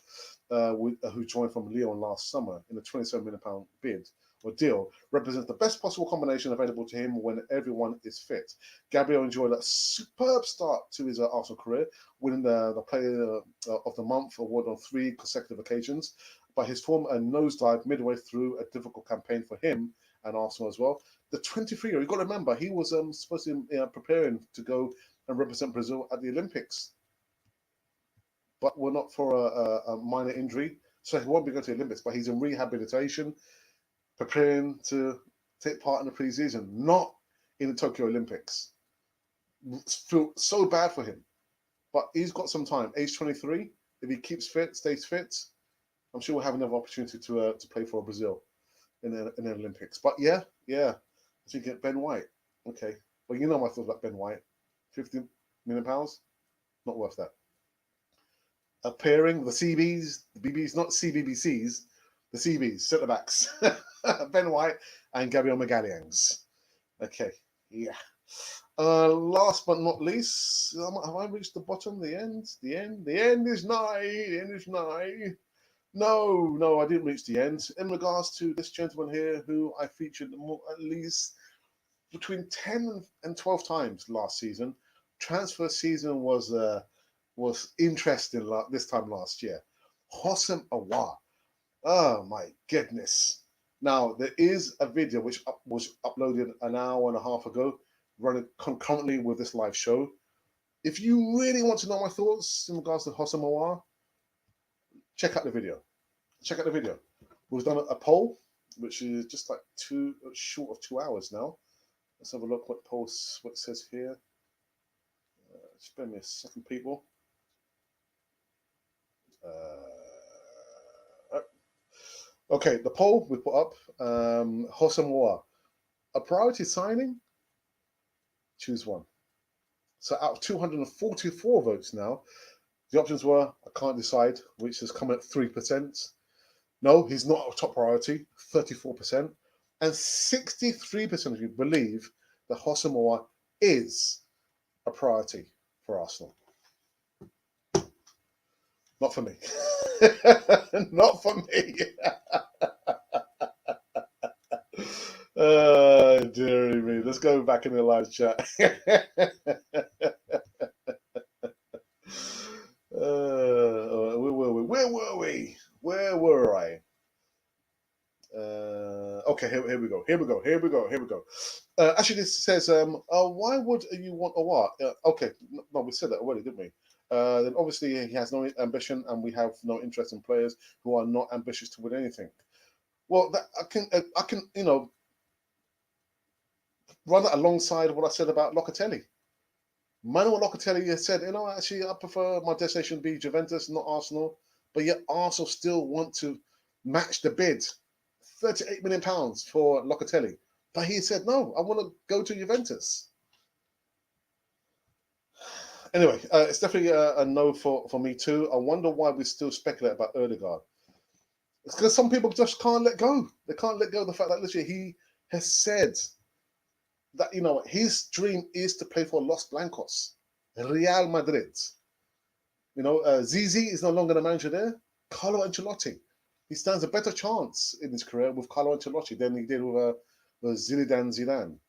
who joined from Lyon last summer in a £27 million bid or deal, represents the best possible combination available to him when everyone is fit. Gabriel enjoyed a superb start to his Arsenal career, winning the Player of the Month award on 3 consecutive occasions. But his form nosedive midway through a difficult campaign for him and Arsenal as well. The 23-year, you've got to remember, he was supposed to be preparing to go and represent Brazil at the Olympics. But we're not for a minor injury, so he won't be going to the Olympics, but he's in rehabilitation, preparing to take part in the pre-season, not in the Tokyo Olympics. Feel so bad for him. But he's got some time. Age 23, if he keeps fit, stays fit, I'm sure we'll have another opportunity to play for Brazil in the Olympics. But yeah, I think Ben White. Okay, well, you know my thoughts about Ben White. £50 million, not worth that. Appearing the CBs, the BBs, not CBBCs, the CBs, centre backs, Ben White and Gabriel Magalhães. Okay, yeah. Last but not least, have I reached the bottom? The end is nigh. The end is nigh. No, I didn't reach the end. In regards to this gentleman here, who I featured at least between 10 and 12 times last season, transfer season was interesting this time last year. Hosam Aouar. Oh my goodness. Now, there is a video which was uploaded an hour and a half ago, running concurrently with this live show. If you really want to know my thoughts in regards to Hosam Aouar, check out the video. We've done a poll, which is just like short of 2 hours now. Let's have a look what it says here. Spare me a second, people. Okay, the poll we put up, Hosam Aouar, a priority signing Choose one. So out of 244 votes now, the options were I can't decide, which has come at 3%. No, he's not a top priority, 34%. And 63% of you believe that Hossamoa is a priority for Arsenal. Not for me. Not for me. Dearie me. Let's go back in the live chat. Where were we? Where were we? Where were I? Okay, here we go. Here we go. Here we go. Here we go. Actually, this says, why would you want a what? Okay, no, we said that already, didn't we? Then obviously he has no ambition, and we have no interest in players who are not ambitious to win anything. Well, that I can, run that alongside what I said about Locatelli. Manuel Locatelli has said, actually, I prefer my destination to be Juventus, not Arsenal. But yet Arsenal still want to match the bid. £38 million for Locatelli. But he said, no, I want to go to Juventus. Anyway, it's definitely a no for me too. I wonder why we still speculate about Odegaard. It's because some people just can't let go. They can't let go of the fact that literally he has said that, his dream is to play for Los Blancos, Real Madrid. Zizi is no longer the manager there. Carlo Ancelotti. He stands a better chance in his career with Carlo Ancelotti than he did with Zinedine Zidane.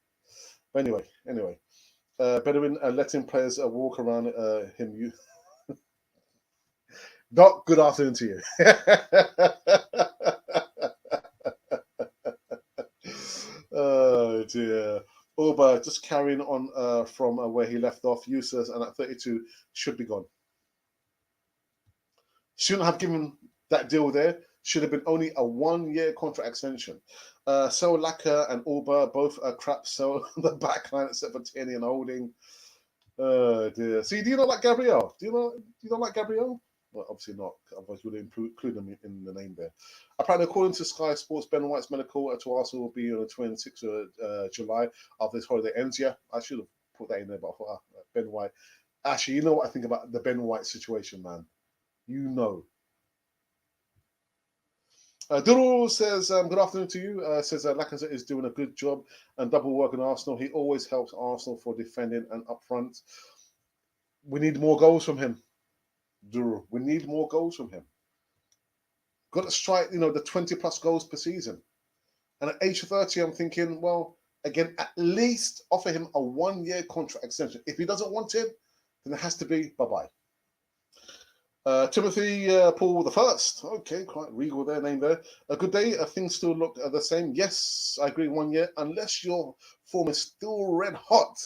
But anyway. Bedouin letting players walk around him. Doc, good afternoon to you. Oh dear. Auba just carrying on from where he left off. Useless and at 32 should be gone. Shouldn't have given that deal there. Should have been only a 1-year contract extension. So Laka and Auba both crap. So the back line except for Tierney and Holding. Oh dear. See, do you not like Gabriel? Do you not like Gabriel? Well, obviously not. Otherwise, you would include them in the name there. Apparently, according to Sky Sports, Ben White's medical to Arsenal will be on the 26th of July after this holiday ends. Yeah, I should have put that in there, but I thought, Ben White. Actually, you know what I think about the Ben White situation, man. Doodle says, good afternoon to you. Says Lacazette is doing a good job and double work in Arsenal. He always helps Arsenal for defending and up front. We need more goals from him. Doodle, we need more goals from him. Got to strike, the 20 plus goals per season. And at age 30, I'm thinking, well, again, at least offer him a 1-year contract extension. If he doesn't want it, then it has to be bye-bye. Timothy Paul the First. Okay, quite regal there, name there. A good day. Things still look the same. Yes, I agree 1 year. Unless your form is still red hot.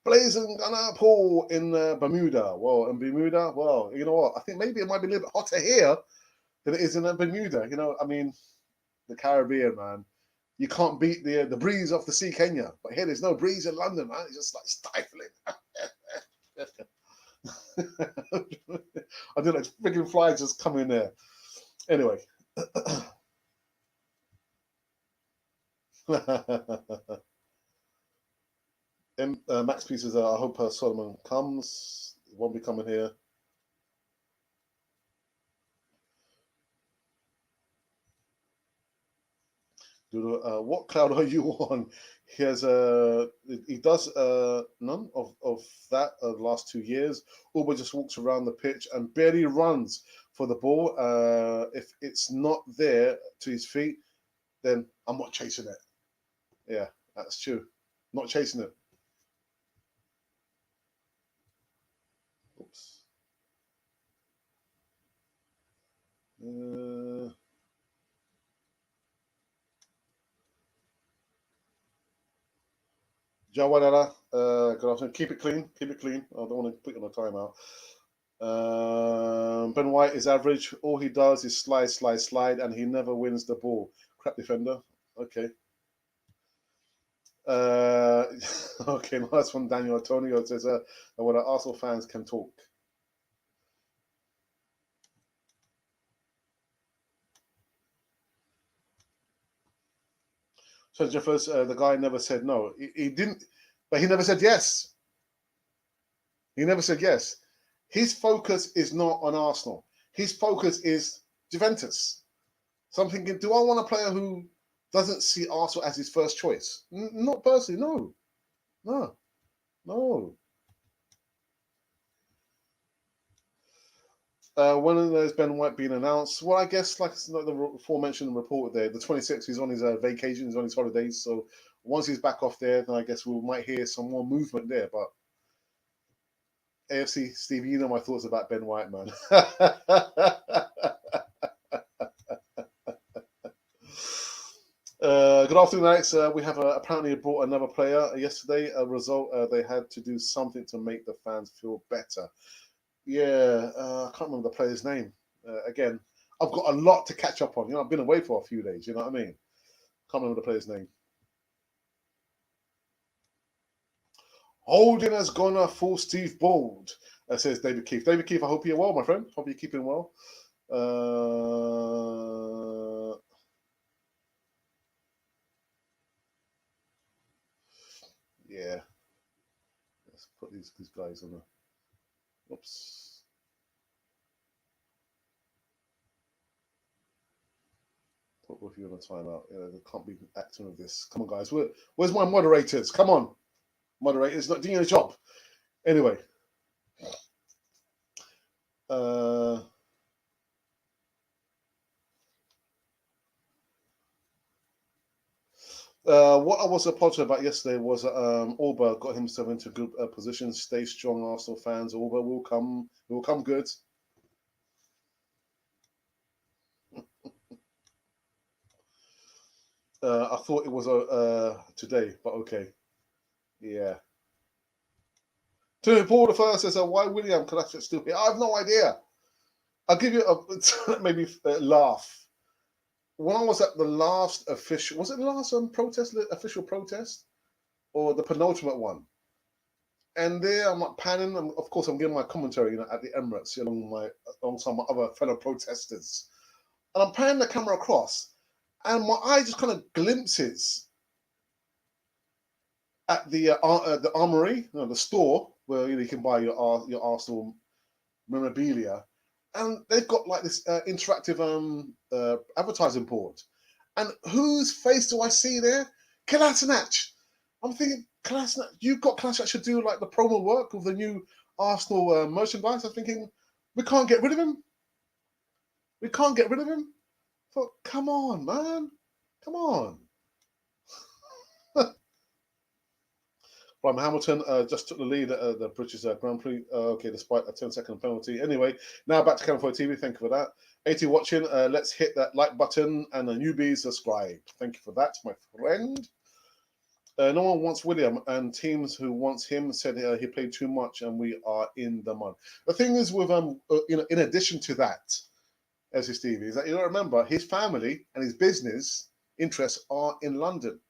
Blazing Gunner Paul in Bermuda. Well, in Bermuda, well, you know what? I think maybe it might be a little bit hotter here than it is in Bermuda. The Caribbean, man. You can't beat the breeze off the sea, can you? But here, there's no breeze in London, man. It's just like stifling. I do like freaking flies just come in there. Anyway. Max P says, I hope Solomon comes. He won't be coming here. What cloud are you on? He has he does none of that the last 2 years. Uber just walks around the pitch and barely runs for the ball. If it's not there to his feet, then I'm not chasing it. Yeah, that's true. Not chasing it. Oops. Jawadara, good afternoon. Keep it clean. Keep it clean. I don't want to put you on a timeout. Ben White is average. All he does is slide, and he never wins the ball. Crap defender. Okay. Okay, nice one, Daniel Antonio says, when Arsenal fans can talk. So Jeffers, the guy never said no. He didn't. But he never said yes. He never said yes. His focus is not on Arsenal. His focus is Juventus. So I'm thinking, do I want a player who doesn't see Arsenal as his first choice? Not personally, no. No. No. When has Ben White been announced? Well, I guess like the aforementioned report there, the 26th, he's on his vacation, he's on his holidays. So once he's back off there, then I guess we might hear some more movement there. But AFC, Stevie, you know my thoughts about Ben White, man. Good afternoon, Alex. We have apparently brought another player yesterday. A result, they had to do something to make the fans feel better. Yeah, I can't remember the player's name. Again, I've got a lot to catch up on. You know, I've been away for a few days. You know what I mean? Can't remember the player's name. Holding has gone full Steve Bold, says David Keefe. David Keefe, I hope you're well, my friend. Hope you're keeping well. Yeah. Let's put these guys on a... Oops. Put both of you on a timeout. They can't be acting with this. Come on, guys. Where's my moderators? Come on. Moderators not doing your job. Anyway. What I was positive about yesterday was Auba got himself into good position. Stay strong, Arsenal fans. Auba will come good. I thought it was today, but okay. Yeah. To Paul the first says, why William Lacazette still here? I have no idea. I'll give you a maybe laugh. When I was at the last official, was it the last official protest, or the penultimate one? And there I'm like panning, and of course I'm giving my commentary, you know, at the Emirates alongside my other fellow protesters, and I'm panning the camera across, and my eye just kind of glimpses at the armory, you know, the store where you can buy your Arsenal memorabilia, and they've got like this interactive advertising board, and whose face do I see there? Kolasinac. I'm thinking, Kolasinac, you've got Kolasinac to do like the promo work of the new Arsenal merchandise. I'm thinking, we can't get rid of him. We can't get rid of him. But come on, man, come on. Right, Hamilton just took the lead at the British Grand Prix. Okay, despite a 10-second penalty. Anyway, now back to Canal4 TV. Thank you for that. 80 watching. Let's hit that like button and a newbie subscribe. Thank you for that, my friend. No one wants William, and teams who wants him said he played too much, and we are in the mud. The thing is with you know, in addition to that, as Stevie, is that you don't remember his family and his business interests are in London.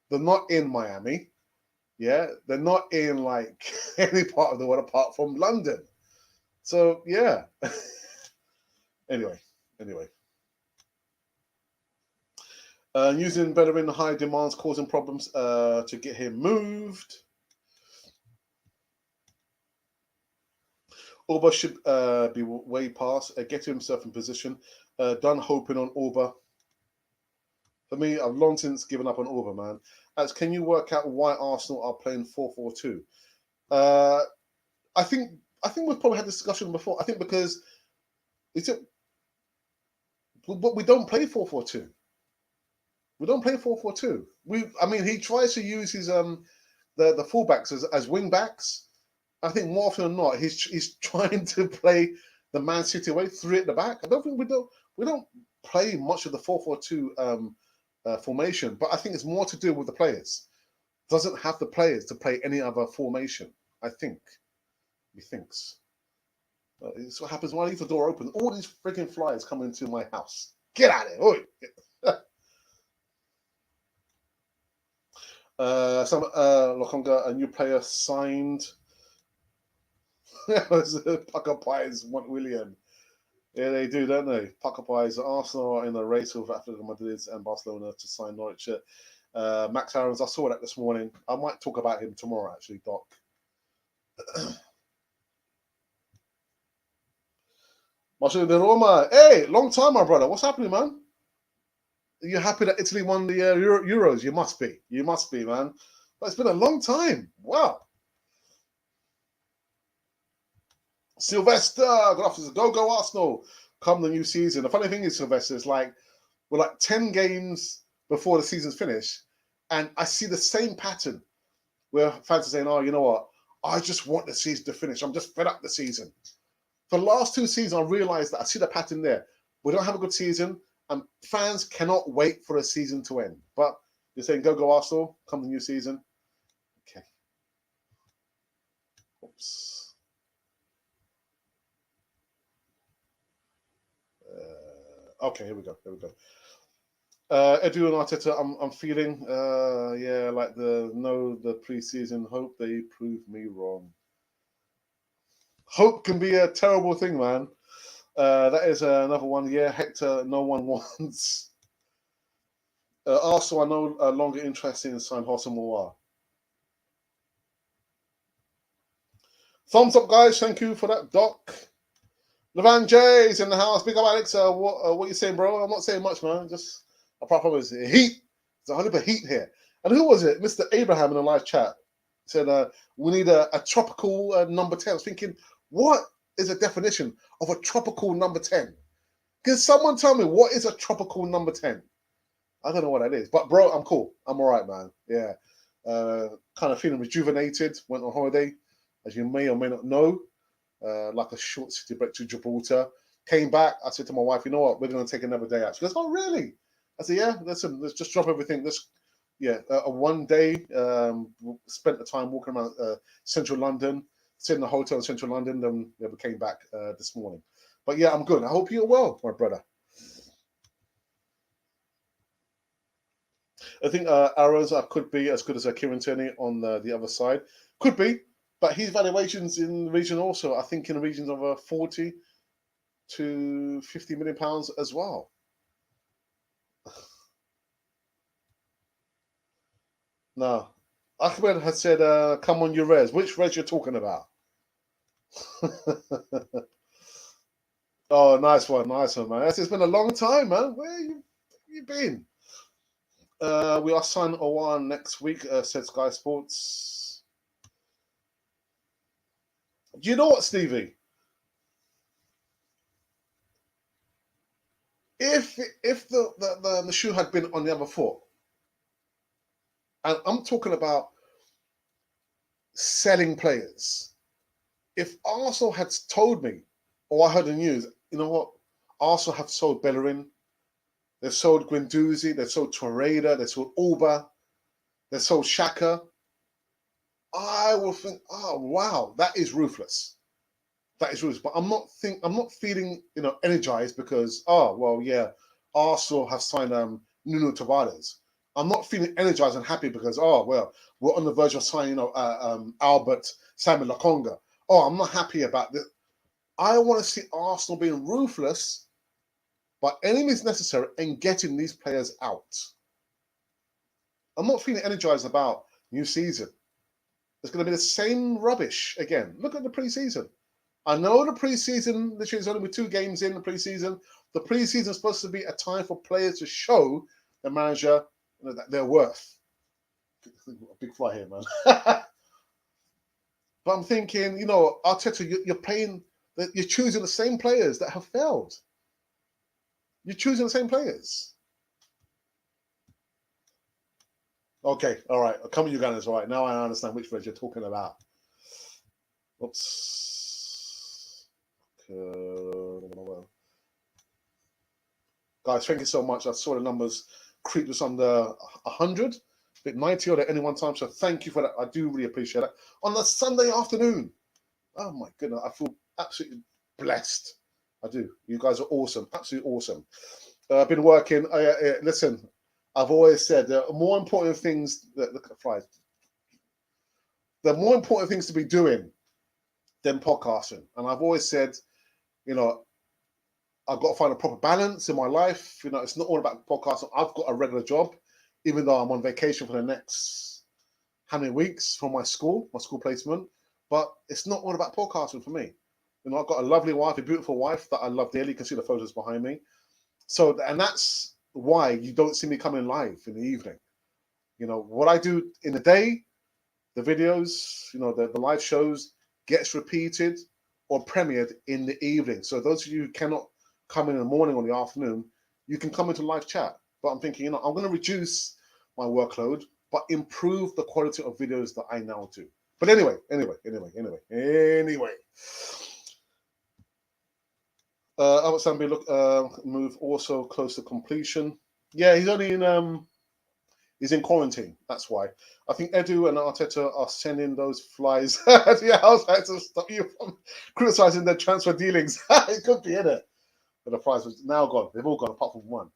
They're not in Miami. Yeah, they're not in like any part of the world apart from London. So yeah. Anyway. Using Bellerin high demands causing problems to get him moved. Auba should be way past, get himself in position. Done hoping on Auba. For me, I've long since given up on Auba, man. As can you work out why Arsenal are playing 4-4-2? I think we've probably had this discussion before. I think because but we don't play 4-4-2. We don't play 4-4-2. I mean, he tries to use his the fullbacks as wing backs. I think more often than not, he's trying to play the Man City way, three at the back. I don't think we don't play much of the 4-4-2 formation, but I think it's more to do with the players. Doesn't have the players to play any other formation. I think he thinks. It's what happens when I leave the door open. All these freaking flies come into my house. Get out of here! Oi. Lokonga, a new player signed. Pucker Pies want William. Yeah, they do, don't they? Pucker Pies. Arsenal are in the race with Atletico Madrid and Barcelona to sign Norwich. Max Aarons, I saw that this morning. I might talk about him tomorrow, actually, Doc. Marcelo de Roma, hey, long time, my brother. What's happening, man? You're happy that Italy won the Euros? You must be. You must be, man. But it's been a long time. Wow. Sylvester, good afternoon. Go Arsenal. Come the new season. The funny thing is, Sylvester, is like we're like 10 games before the season's finished, and I see the same pattern where fans are saying, oh, you know what? I just want the season to finish. I'm just fed up the season. For the last 2 seasons, I realized that I see the pattern there. We don't have a good season, and fans cannot wait for a season to end. But you're saying, go Arsenal, come the new season. Okay. Oops. Okay, here we go. Edu and Arteta, I'm feeling, like the preseason. Hope they prove me wrong. Hope can be a terrible thing, man. That is another one. Yeah, Hector, no one wants. Arsenal, I no longer interested in signing Hosam Moa. Thumbs up, guys. Thank you for that, Doc. Levan J is in the house. Big up, Alex. What you saying, bro? I'm not saying much, man. Just apart from his heat. There's a hundred of heat here. And who was it? Mr. Abraham in the live chat said we need a tropical number 10. I was thinking, what is a definition of a tropical number 10? Can someone tell me what is a tropical number 10? I don't know what that is. But bro, I'm cool. I'm all right, man. Yeah. Kind of feeling rejuvenated. Went on holiday, as you may or may not know. Like a short city break to Gibraltar. Came back. I said to my wife, you know what? We're going to take another day out. She goes, oh, really? I said, yeah, listen, let's just drop everything. A 1 day, spent the time walking around central London, stayed in the hotel in central London, then we came back this morning. But yeah, I'm good. I hope you're well, my brother. I think Arrows could be as good as Kieran Tierney on the other side. Could be, but his valuations in the region also, I think in the regions of 40 to 50 million pounds as well. No. Ahmed has said, come on, your res. Which res you're talking about? Oh, nice one, man. It's been a long time, man. Where you been? We are signing Owan next week, said Sky Sports. Do you know what, Stevie? If the shoe had been on the other foot, and I'm talking about selling players, if Arsenal had told me, or I heard the news, you know what, Arsenal have sold Bellerin, they've sold Guendouzi, they've sold Torreira, they've sold Auba, they've sold Xhaka, I will think, oh wow, that is ruthless. That is ruthless. But I'm not feeling energized because Arsenal have signed Nuno Tavares. I'm not feeling energized and happy because we're on the verge of signing Albert Samuel Lokonga. Oh, I'm not happy about this. I want to see Arsenal being ruthless by any means necessary and getting these players out. I'm not feeling energized about new season. It's going to be the same rubbish again. Look at the preseason. I know the preseason, literally, is only 2 games in the preseason. The preseason is supposed to be a time for players to show the manager that they're worth. Big fly here, man. But I'm thinking, Arteta, you're playing, you're choosing the same players that have failed. You're choosing the same players. Okay, all right. I'll come with you guys. All right, now I understand which players you're talking about. Oops. Guys, thank you so much. I saw the numbers creep us under 100, bit 90 at any one time. So thank you for that. I do really appreciate that. On a Sunday afternoon. Oh my goodness, I feel absolutely blessed. I do. You guys are awesome. Absolutely awesome. I've been working. Listen, I've always said there are more important things that look at flies. There are more important things to be doing than podcasting. And I've always said, I've got to find a proper balance in my life. It's not all about podcasting. I've got a regular job. even though I'm on vacation for the next how many weeks from my school placement. But it's not all about podcasting for me. You know, I've got a lovely wife, a beautiful wife that I love dearly. You can see the photos behind me. So, and that's why you don't see me coming live in the evening. You know, what I do in the day, the videos, you know, the live shows gets repeated or premiered in the evening. So those of you who cannot come in the morning or the afternoon, you can come into live chat. But I'm thinking, you know, I'm going to reduce my workload, but improve the quality of videos that I now do. But anyway. Albert Sambi look move also close to completion. Yeah, he's only in he's in quarantine. That's why. I think Edu and Arteta are sending those flies to your house to stop you from criticizing their transfer dealings. It could be in it. But the prize was now gone. They've all gone apart from one.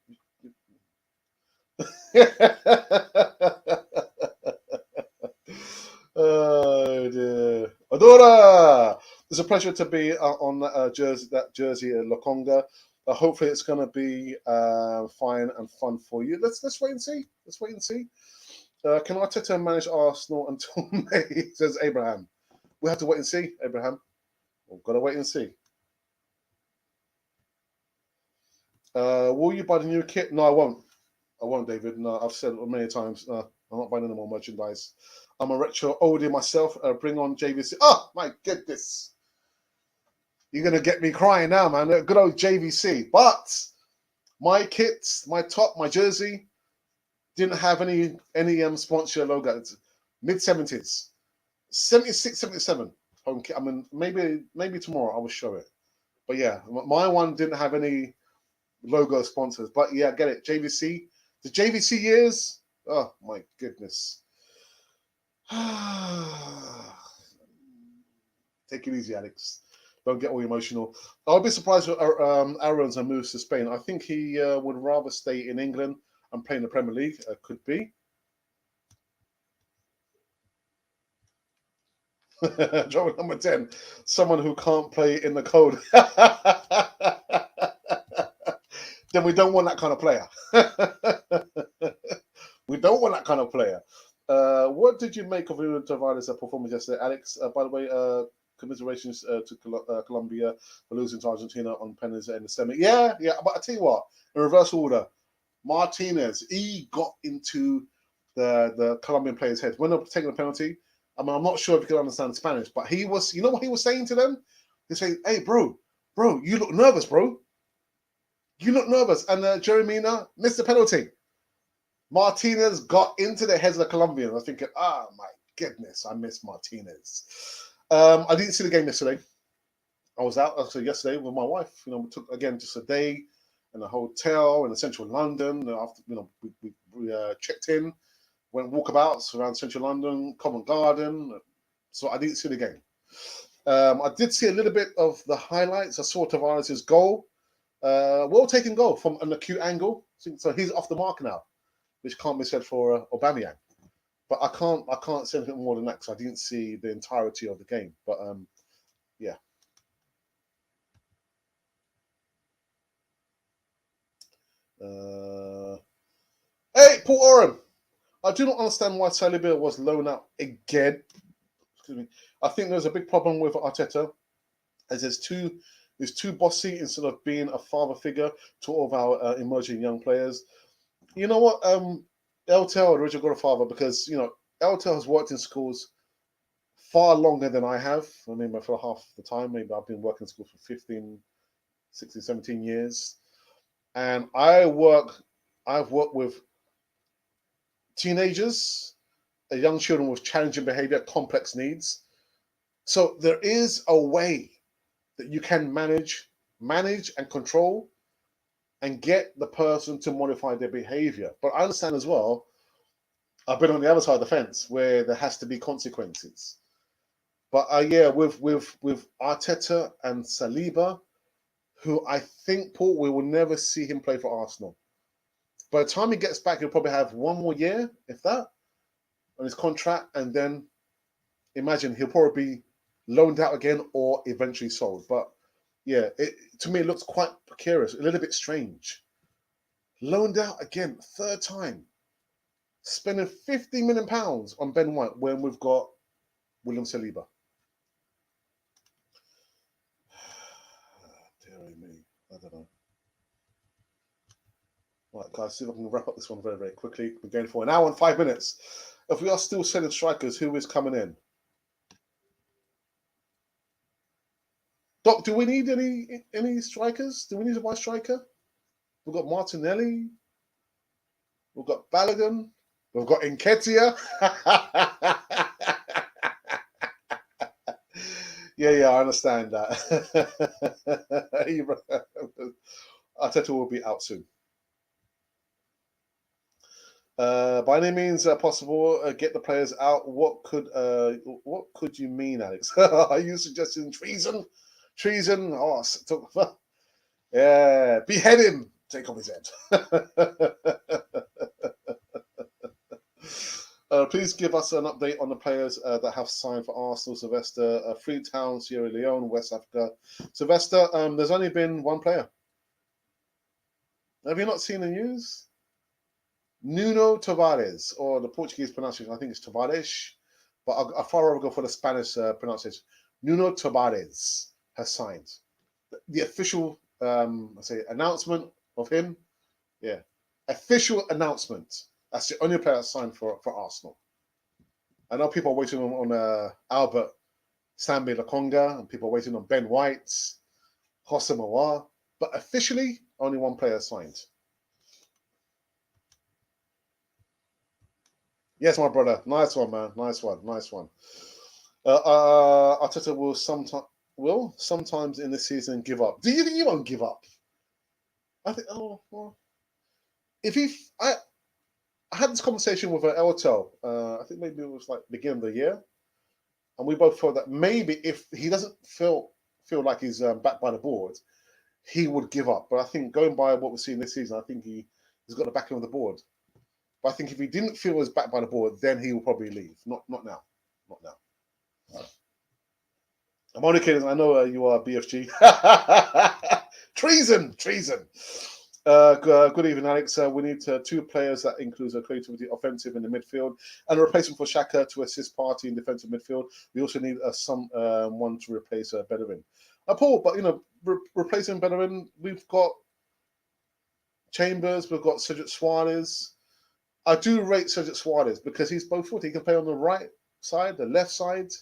Oh dear. Adora! It's a pleasure to be on that jersey Lokonga. Hopefully it's going to be fine and fun for you. Let's wait and see. Let's wait and see. Can Arteta manage Arsenal until May? Says Abraham. We have to wait and see, Abraham. We've got to wait and see. Will you buy the new kit? No, I won't. I won't, David. No, I've said it many times. No, I'm not buying any more merchandise. I'm a retro oldie myself. Bring on JVC. Oh, my goodness. You're going to get me crying now, man. Good old JVC. But my kits, my top, my jersey didn't have any sponsor logo. It's mid-70s. 76, 77. Home kit. I mean, maybe tomorrow I will show it. But yeah, my one didn't have any logo sponsors. But yeah, get it. JVC. The JVC years. Oh, my goodness. Take it easy, Alex. Don't get all emotional. I'll be surprised if Aaron's moves to Spain. I think he would rather stay in England and play in the Premier League. Could be. Joe number 10. Someone who can't play in the cold. Then we don't want that kind of player. We don't want that kind of player. What did you make of Tavares' performance yesterday, Alex? By the way, commiserations to Colombia for losing to Argentina on penalties in the semi. Yeah. But I tell you what, in reverse order, Martinez, he got into the Colombian player's head when they were taking a penalty. I mean, I'm not sure if you can understand Spanish, but he was, you know what he was saying to them? He's saying, "Hey, bro, you look nervous, bro. You look nervous." And Jeremy Mina missed the penalty. Martinez got into the heads of the Colombians. I was thinking, oh my goodness, I miss Martinez. I didn't see the game yesterday. I was out yesterday with my wife. You know, we took again just a day in a hotel in central London. After we checked in, went walkabouts around central London, Covent Garden. So I didn't see the game. I did see a little bit of the highlights. I saw Tavares' goal. Well taken goal from an acute angle. So he's off the mark now, which can't be said for Aubameyang. But I can't say anything more than that because I didn't see the entirety of the game. But yeah. Hey, Paul Oram. I do not understand why Saliba was loaned out again. Excuse me. I think there's a big problem with Arteta, as there's too bossy instead of being a father figure to all of our emerging young players. You know what? LTL, original godfather, because you know LTL has worked in schools far longer than I have. I mean, for half the time, maybe I've been working in schools for 15, 16, 17 years. And I've worked with teenagers, young children with challenging behavior, complex needs. So there is a way that you can manage and control and get the person to modify their behavior. But I understand as well, I've been on the other side of the fence where there has to be consequences. But yeah, with Arteta and Saliba, who I think, Paul, we will never see him play for Arsenal. By the time he gets back, he'll probably have one more year, if that, on his contract. And then imagine he'll probably be loaned out again or eventually sold. But yeah, to me, it looks quite precarious, a little bit strange. Loaned out again, third time. spending £50 million on Ben White when we've got William Saliba. Dear me, I don't know. Right, guys, see if I can wrap up this one very, very quickly. We're going for an hour and 5 minutes. If we are still selling strikers, who is coming in? Doc, do we need any strikers? Do we need to buy a striker? We've got Martinelli. We've got Balogun. We've got Nketiah. yeah, I understand that. Arteta will be out soon. By any means possible, get the players out. What could you mean, Alex? Are you suggesting treason? Treason? Oh, yeah, behead him. Take off his head. Please give us an update on the players that have signed for Arsenal. Sylvester, Freetown, Sierra Leone, West Africa. Sylvester, there's only been one player. Have you not seen the news? Nuno Tavares, or the Portuguese pronunciation, I think it's Tavares, but I'll far rather go for the Spanish pronunciation. Nuno Tavares has signed. The official, announcement of him, yeah, official announcement. That's the only player that's signed for Arsenal. I know people are waiting on Albert Sambi Lakonga, and people are waiting on Ben White, Jose Mawar, but officially, only one player signed. Yes, my brother. Nice one, man. Nice one. Arteta will sometimes in the season give up. Do you think he won't give up? I think. Oh well. I had this conversation with Elto. I think maybe it was like beginning of the year, and we both thought that maybe if he doesn't feel like he's backed by the board, he would give up. But I think going by what we're seeing this season, I think he's got the backing of the board. But I think if he didn't feel was backed by the board, then he will probably leave. Not now. I'm only kidding. I know you are BFG. Treason. Good evening, Alex. We need two players that includes a creativity offensive in the midfield and a replacement for Xhaka to assist Partey in defensive midfield. We also need someone to replace Bellerin. Paul, but replacing Bellerin, we've got Chambers, we've got Cedric Suarez. I do rate Cedric Suarez because he's both footed. He can play on the right side, the left side.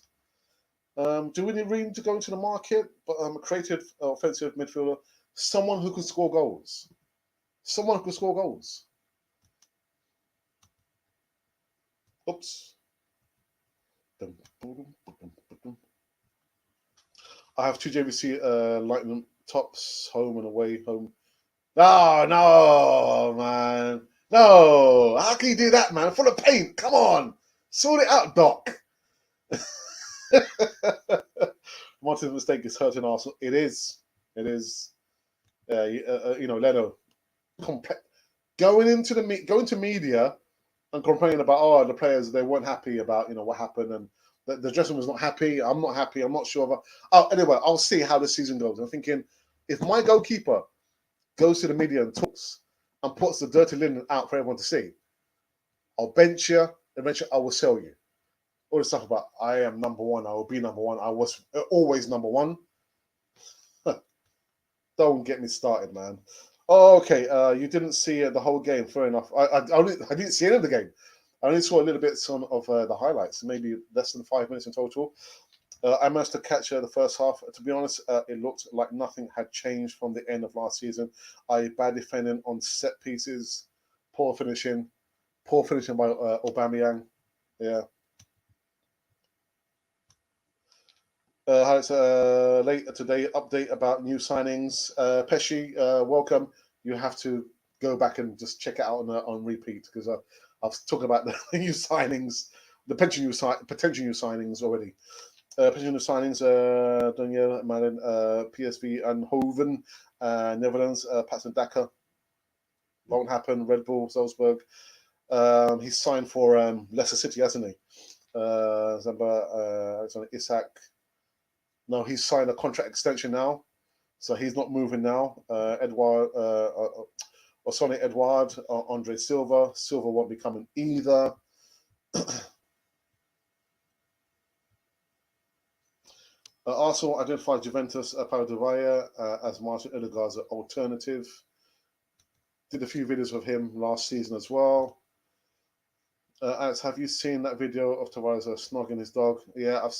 Do we need to go into the market? But a creative offensive midfielder, someone who can score goals. Oops. I have two JVC Lightning tops, home and away. Home. No, man. No. How can you do that, man? Full of paint. Come on. Sort it out, Doc. Martin's mistake is hurting Arsenal. It is. Leno. Going to media and complaining about the players, they weren't happy about what happened, and the dressing room was not happy. I'm not happy. I'm not sure. Anyway, I'll see how the season goes. I'm thinking if my goalkeeper goes to the media and talks and puts the dirty linen out for everyone to see, I'll bench you. Eventually, I will sell you. All the stuff about I am number one. I will be number one. I was always number one. Don't get me started, man. Oh, okay. You didn't see the whole game. Fair enough. I didn't see any of the game. I only saw a little bit of the highlights, maybe less than 5 minutes in total. I managed to catch the first half. To be honest, it looked like nothing had changed from the end of last season. Bad defending on set pieces, poor finishing by Aubameyang. Yeah. Alex, later today, update about new signings. Pesci, welcome. You have to go back and just check it out on repeat because I've talked about the new signings, the potential new signings already. Potential new signings, Daniel Malin, PSV and Hoven, Netherlands, Patson Daka. Won't happen. Red Bull, Salzburg. He's signed for Leicester City, hasn't he? Zamba, Alexander Isak. No, he's signed a contract extension now, so he's not moving now. Edouard Osone Edouard, Andre Silva. Silva won't be coming either. Arsenal identified Juventus Paulo Di Valle as Martin Odegaard's alternative. Did a few videos of him last season as well. Alex, have you seen that video of Tavares snogging his dog? Yeah, I've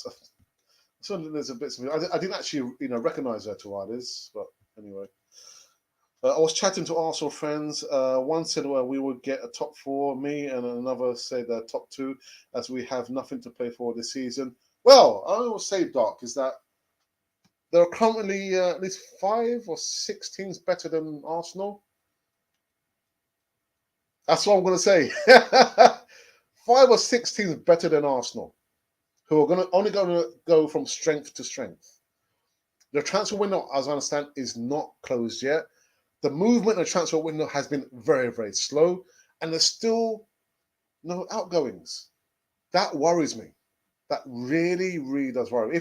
seen there's a bit. I didn't actually, recognize Tavares, but anyway. I was chatting to Arsenal friends. One said, well, we would get a top 4, me, and another said top 2, as we have nothing to play for this season. Well, I will say, Doc, is that there are currently at least 5 or 6 teams better than Arsenal. That's what I'm going to say. 5 or 6 teams better than Arsenal, who are only going to go from strength to strength. The transfer window, as I understand, is not closed yet. The movement of the transfer window has been very, very slow, and there's still no outgoings. That worries me. That really, really does worry.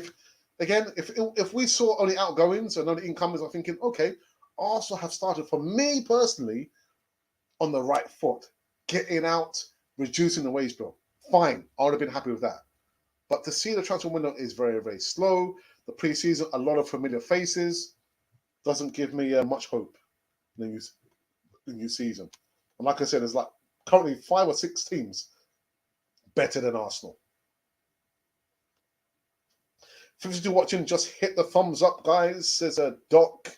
If we saw only outgoings and only incomings, I'm thinking, okay, Arsenal have started, for me personally, on the right foot, getting out, reducing the wage bill. Fine, I would have been happy with that. But to see the transfer window is very, very slow. The preseason, a lot of familiar faces, doesn't give me much hope in the new season. And like I said, there's like currently 5 or 6 teams better than Arsenal. 52 watching, just hit the thumbs up, guys, says Doc.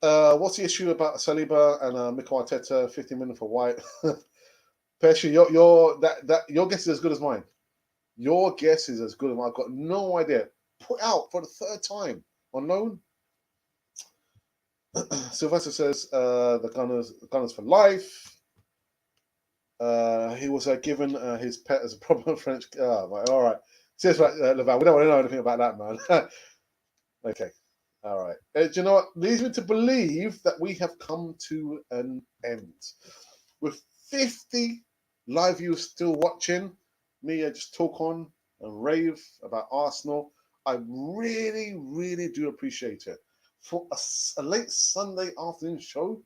What's the issue about Saliba and Mikel Arteta, 50 million for White? Pesci, your guess is as good as mine. Your guess is as good as mine. I've got no idea. Put out for the 3rd time on loan. Sylvester says the Gunners for life. He was given his pet as a problem French. All right. Seriously, Levan, we don't want to know anything about that, man. Okay. All right. Do you know what? Leads me to believe that we have come to an end. With 50 live viewers still watching, me just talk on and rave about Arsenal. I really, really do appreciate it. For a late Sunday afternoon show,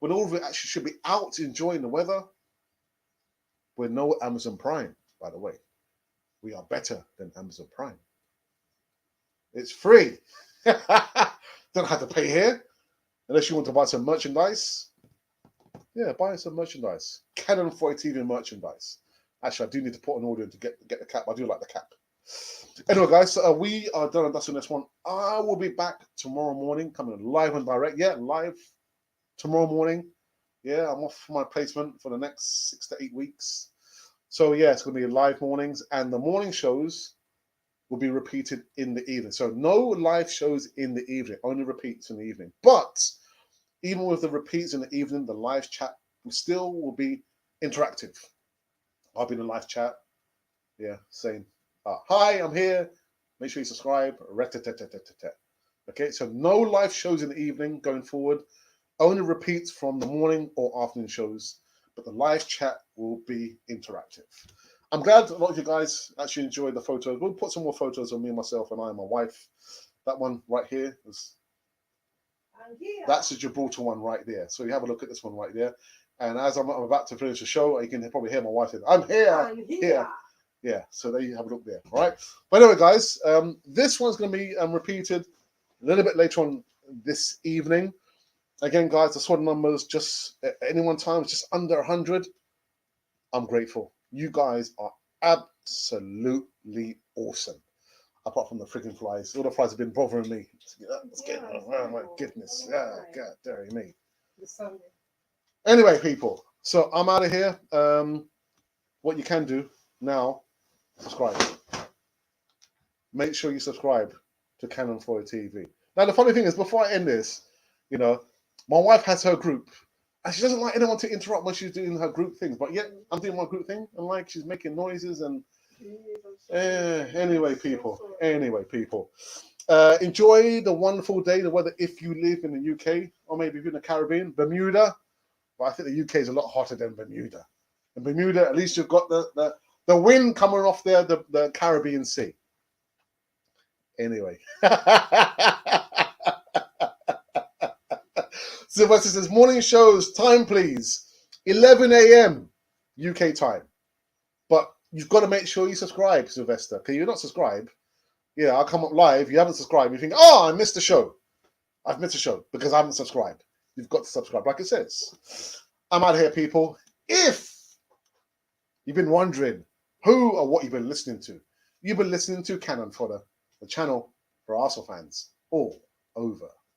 when all of it actually should be out enjoying the weather, with no Amazon Prime, by the way. We are better than Amazon Prime. It's free. Don't have to pay here. Unless you want to buy some merchandise. Yeah, buy some merchandise. Canon 40 TV merchandise. Actually, I do need to put an order in to get the cap. I do like the cap. Anyway, guys, we are done and dusting this one. I will be back tomorrow morning, coming live and direct. Yeah, live tomorrow morning. Yeah, I'm off my placement for the next 6 to 8 weeks. So, yeah, it's going to be live mornings. And the morning shows will be repeated in the evening. So, no live shows in the evening, only repeats in the evening. But even with the repeats in the evening, the live chat still will be interactive. I'll be in the live chat. Yeah, saying, hi, I'm here. Make sure you subscribe. Okay, so no live shows in the evening going forward. Only repeats from the morning or afternoon shows. But the live chat will be interactive. I'm glad a lot of you guys actually enjoyed the photos. We'll put some more photos of me and myself and I and my wife. That one right here is... That's the Gibraltar one right there. So you have a look at this one right there. And as I'm about to finish the show, you can probably hear my wife say, I'm here. Yeah, so there you have a look there. All right. But anyway, guys, this one's going to be repeated a little bit later on this evening. Again, guys, the squad numbers just at any one time is just under 100. I'm grateful. You guys are absolutely awesome. Apart from the freaking flies. All the flies have been bothering me. Oh my goodness. Yeah, God, dare me. Anyway, people. So I'm out of here. What you can do now, subscribe. Make sure you subscribe to Canon 40 TV. Now, the funny thing is, before I end this, my wife has her group. And she doesn't like anyone to interrupt when she's doing her group things. But yet, I'm doing my group thing. And she's making noises and... Anyway, people. Enjoy the wonderful day, the weather, if you live in the UK, or maybe if you're in the Caribbean, Bermuda. Well, I think the UK is a lot hotter than Bermuda. In Bermuda, at least you've got the wind coming off there, the Caribbean Sea. Anyway. Sylvester says, morning shows, time please. 11 a.m. UK time. But you've got to make sure you subscribe, Sylvester. Because you're not subscribed. Yeah, I'll come up live. You haven't subscribed. You think, oh, I missed the show. I've missed a show because I haven't subscribed. You've got to subscribe, like it says. I'm out of here, people. If you've been wondering who or what you've been listening to, you've been listening to Cannon Fodder, the channel for Arsenal fans all over